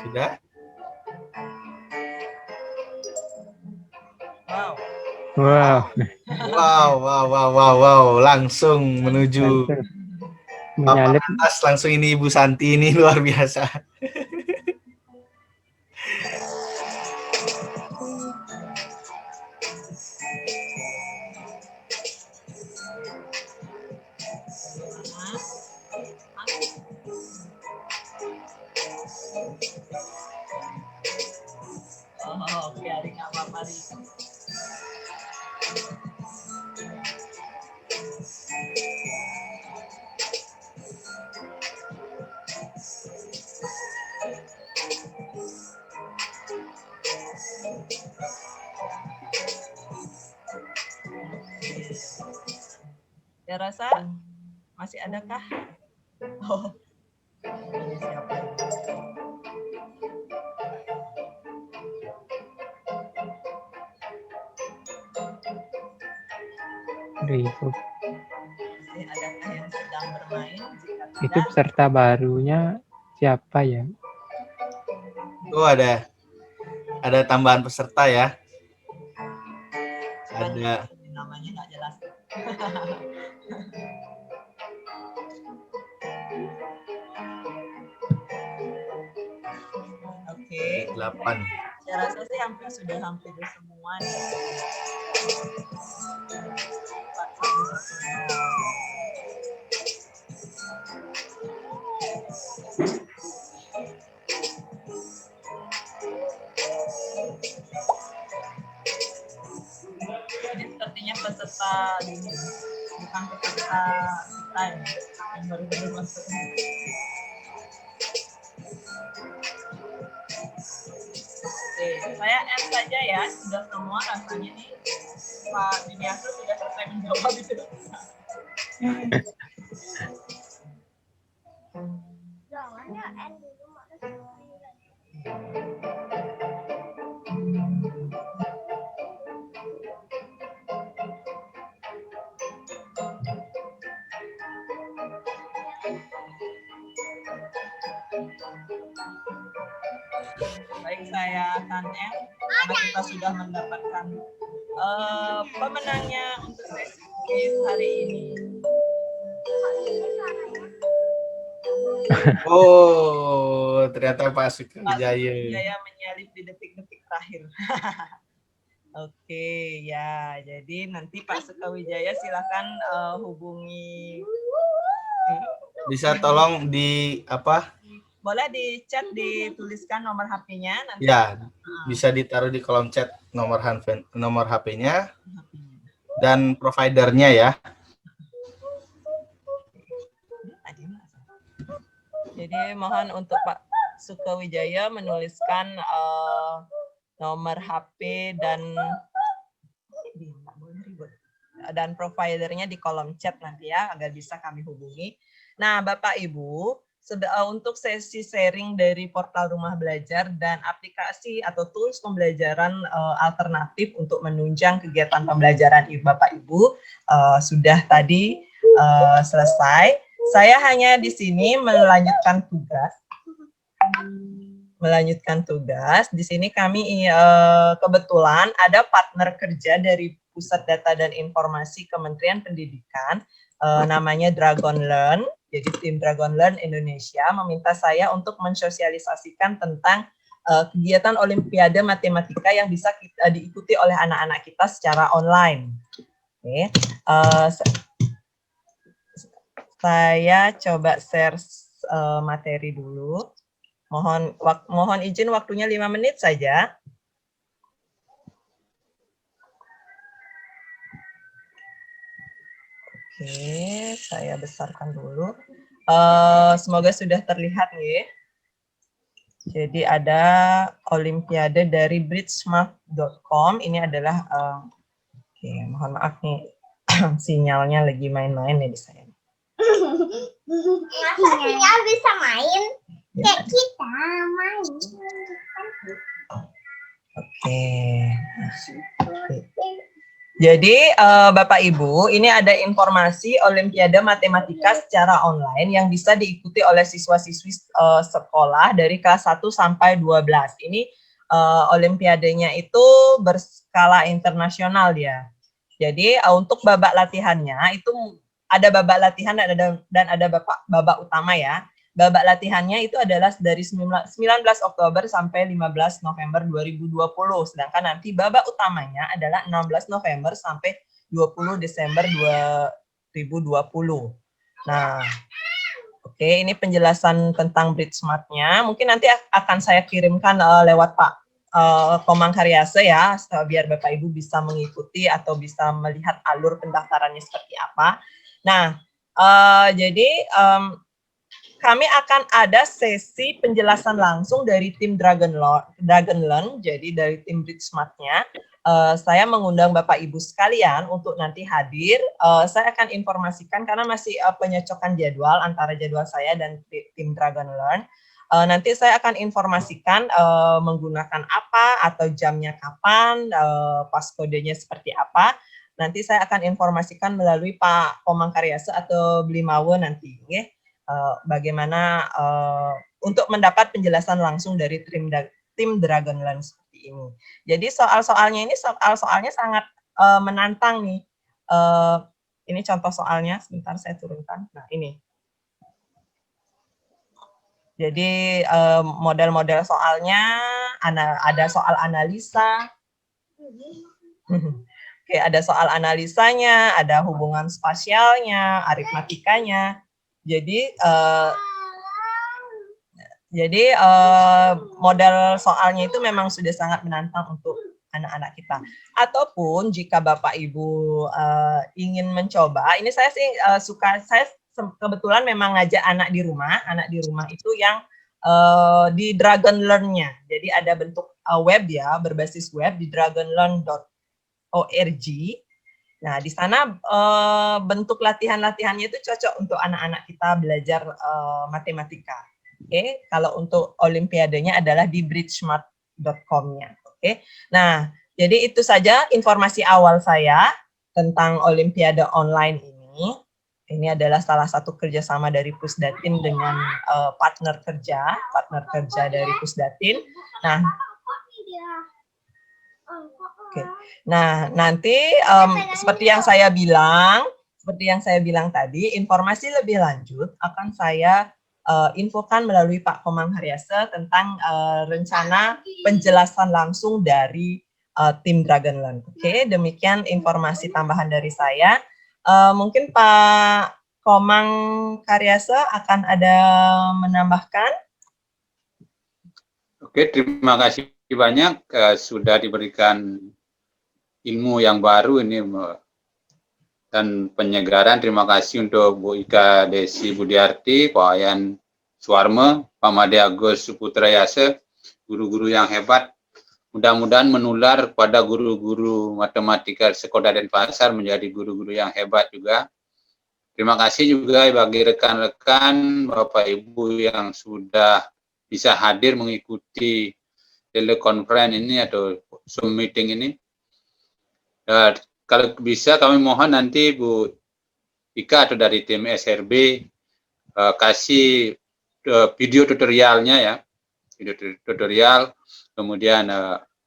Sudah? Wow. Langsung menuju menyalip atas, langsung ini Ibu Santi ini luar biasa. Oke, Ari, nggak apa-apa, Ari. Saya rasa masih adakah? Oh, ini siapa? itu. Masih adakah yang sedang bermain? Jika Itu tidak, peserta barunya siapa ya? Oh, ada tambahan peserta ya. Ada namanya nggak jelas. Oke. 8. Saya rasa sih sudah hampir semua nih. Ini sepertinya peserta ini, bukan peserta kita yang baru-baru masuk. Oke, saya add saja ya, sudah semua rasanya nih. Pak Diniaso sudah selesai menjawab itu. Jangannya N dulu, Baik, saya akan end karena kita sudah mendapatkan pemenangnya untuk sesi hari ini. Oh, ternyata Pak Sukawijaya. Saya menyalip di detik-detik terakhir. Oke, ya. Jadi nanti Pak Sukawijaya silakan hubungi. Bisa tolong di apa? boleh di chat dituliskan nomor HP-nya nanti. Ya, bisa ditaruh di kolom chat nomor HP-nya dan providernya ya. Jadi mohon untuk Pak Sukawijaya menuliskan nomor HP dan providernya di kolom chat nanti ya, agar bisa kami hubungi. Nah, Bapak Ibu, untuk sesi sharing dari portal Rumah Belajar dan aplikasi atau tools pembelajaran alternatif untuk menunjang kegiatan pembelajaran Bapak Ibu sudah tadi selesai. Saya hanya di sini melanjutkan tugas. Di sini kami kebetulan ada partner kerja dari Pusat Data dan Informasi Kementerian Pendidikan, namanya Dragon Learn. Jadi tim Dragon Learn Indonesia meminta saya untuk mensosialisasikan tentang kegiatan Olimpiade Matematika yang bisa diikuti oleh anak-anak kita secara online. Oke. Saya coba share materi dulu. Mohon izin waktunya 5 menit saja. Oke, saya besarkan dulu. Semoga sudah terlihat nih. Jadi ada Olimpiade dari bridgesmart.com. Ini adalah, oke, mohon maaf nih, sinyalnya lagi main-main nih di saya. Sinyal bisa main? Kayak kita main. Oke. Jadi Bapak Ibu, ini ada informasi Olimpiade Matematika secara online yang bisa diikuti oleh siswa-siswi sekolah dari kelas 1 sampai 12. Ini Olimpiadenya itu berskala internasional ya. Jadi untuk babak latihannya itu ada babak latihan dan ada babak utama ya. Babak latihannya itu adalah dari 19 Oktober sampai 15 November 2020. Sedangkan nanti babak utamanya adalah 16 November sampai 20 Desember 2020. Nah, oke, ini penjelasan tentang Bridgesmart-nya. Mungkin nanti akan saya kirimkan lewat Pak Komang Karyase ya, biar Bapak Ibu bisa mengikuti atau bisa melihat alur pendaftarannya seperti apa. Nah, jadi kami akan ada sesi penjelasan langsung dari tim Dragon Learn, jadi dari tim Bridgesmart-nya. Saya mengundang Bapak Ibu sekalian untuk nanti hadir. Saya akan informasikan karena masih penyocokan jadwal antara jadwal saya dan tim Dragon Learn. Nanti saya akan informasikan menggunakan apa atau jamnya kapan, passcode-nya seperti apa. Nanti saya akan informasikan melalui Pak Komang Karyase atau Blimawe nanti, ya. Bagaimana untuk mendapat penjelasan langsung dari tim Dragon Learn seperti ini. Jadi soal-soalnya sangat menantang nih. Ini contoh soalnya, sebentar saya turunkan. Nah ini. Jadi model-model soalnya ada soal analisa. Oke, ada soal analisanya, ada hubungan spasialnya, aritmatikanya. Jadi model soalnya itu memang sudah sangat menantang untuk anak-anak kita. Ataupun jika Bapak Ibu ingin mencoba, ini saya sih saya kebetulan memang ngajak anak di rumah itu yang di Dragon Learn-nya. Jadi ada bentuk web ya, berbasis web di dragonlearn.org. Nah, di sana bentuk latihan-latihannya itu cocok untuk anak-anak kita belajar matematika. Oke, kalau untuk olimpiadenya adalah di bridgesmart.com-nya. Oke. Nah, jadi itu saja informasi awal saya tentang olimpiade online ini. Ini adalah salah satu kerjasama dari Pusdatin dengan partner kerja dari Pusdatin. Nah, oke. Nah, nanti seperti yang saya bilang tadi, informasi lebih lanjut akan saya infokan melalui Pak Komang Karyase tentang rencana penjelasan langsung dari tim Dragon Learn. Oke, demikian informasi tambahan dari saya. Mungkin Pak Komang Karyase akan ada menambahkan. Oke, terima kasih banyak sudah diberikan ilmu yang baru ini dan penyegaran. Terima kasih untuk Bu Ika Desi Budiarti, Pak Wayan Suwarme, Pak Made Agus Suputrayase, guru-guru yang hebat. Mudah-mudahan menular pada guru-guru matematika Sekolah Denpasar menjadi guru-guru yang hebat juga. Terima kasih juga bagi rekan-rekan Bapak Ibu yang sudah bisa hadir mengikuti telekonferensi ini atau Zoom meeting ini. Kalau bisa kami mohon nanti Bu Ika atau dari tim SRB kasih video tutorialnya ya, video tutorial, kemudian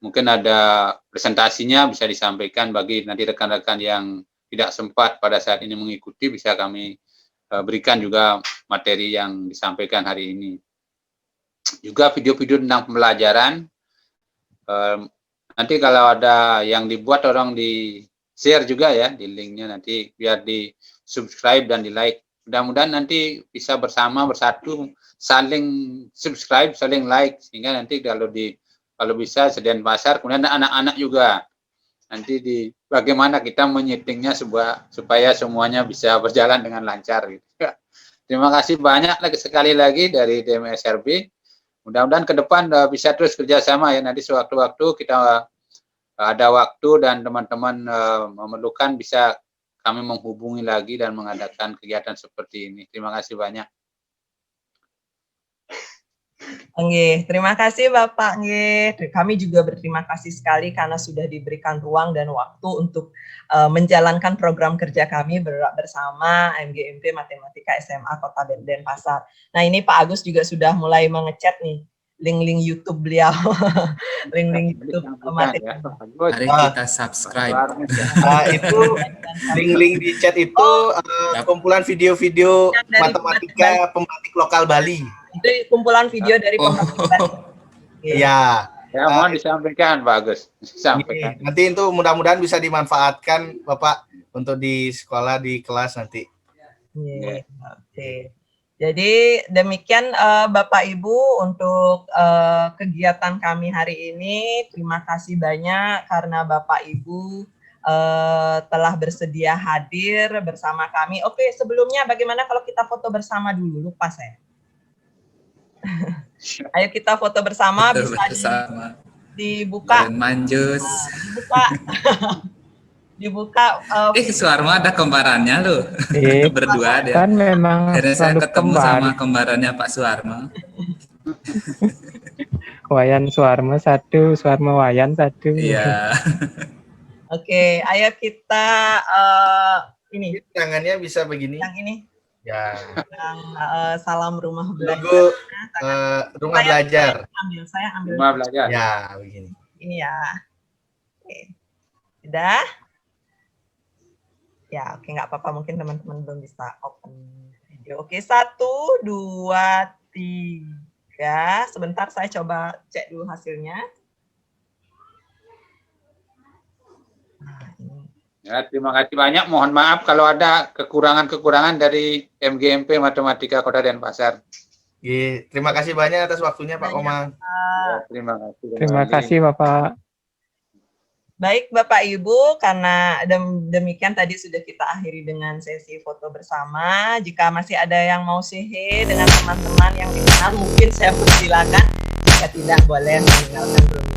mungkin ada presentasinya bisa disampaikan bagi nanti rekan-rekan yang tidak sempat pada saat ini mengikuti, bisa kami berikan juga materi yang disampaikan hari ini. Juga video-video tentang pembelajaran, nanti kalau ada yang dibuat orang di share juga ya di linknya, nanti biar di subscribe dan di like. Mudah-mudahan nanti bisa bersatu saling subscribe, saling like, sehingga nanti kalau bisa Denpasar, kemudian anak-anak juga nanti bagaimana kita menyetingnya supaya semuanya bisa berjalan dengan lancar gitu. Terima kasih banyak sekali lagi dari tim SRB. Mudah-mudahan ke depan bisa terus kerjasama ya, nanti sewaktu-waktu kita ada waktu dan teman-teman memerlukan bisa kami menghubungi lagi dan mengadakan kegiatan seperti ini. Terima kasih banyak. Nggih, terima kasih Bapak. Nggih, kami juga berterima kasih sekali karena sudah diberikan ruang dan waktu untuk menjalankan program kerja kami bersama MGMP Matematika SMA Kota Denpasar. Nah, ini Pak Agus juga sudah mulai mengechat nih link-link YouTube beliau, link-link YouTube materi. Mari kita subscribe. Nah, itu link-link di chat itu kumpulan video-video matematika pembatik lokal Bali. Itu kumpulan video dari pembatik Bali. Iya. Ya, mohon disampaikan Pak Agus. Sampaikan. Nanti itu mudah-mudahan bisa dimanfaatkan Bapak untuk di sekolah, di kelas nanti. Oke. Jadi demikian Bapak Ibu untuk kegiatan kami hari ini. Terima kasih banyak karena Bapak Ibu telah bersedia hadir bersama kami. Oke, sebelumnya bagaimana kalau kita foto bersama dulu? Lupa saya. Ayo kita foto bersama, bisa dibuka. Manjus. Dibuka. Suwarma ada kembarannya loh. Berdua dia. Kan memang akhirnya saya ketemu kembar. sama kembarannya Pak Suwarma. Wayan Suwarma satu, Suwarma Wayan satu. Iya. Oke, ayo kita ini. Tangannya bisa begini. Yang ini. Ya. Yang salam rumah belajar. Logo rumah belajar. Saya ambil. Rumah belajar. Ya, begini. Ini ya. Oke. Sudah? Ya, oke, nggak apa-apa. Mungkin teman-teman belum bisa open video. Oke, 1, 2, 3. Sebentar, saya coba cek dulu hasilnya. Nah, ini. Ya, terima kasih banyak. Mohon maaf kalau ada kekurangan-kekurangan dari MGMP Matematika Kota Denpasar. Terima kasih banyak atas waktunya Pak Komang. Ya, terima kasih. Terima kasih Bapak. Baik Bapak Ibu, karena demikian tadi sudah kita akhiri dengan sesi foto bersama. Jika masih ada yang mau say hi dengan teman-teman yang dikenal, mungkin saya persilakan. Jika tidak, boleh meninggalkan room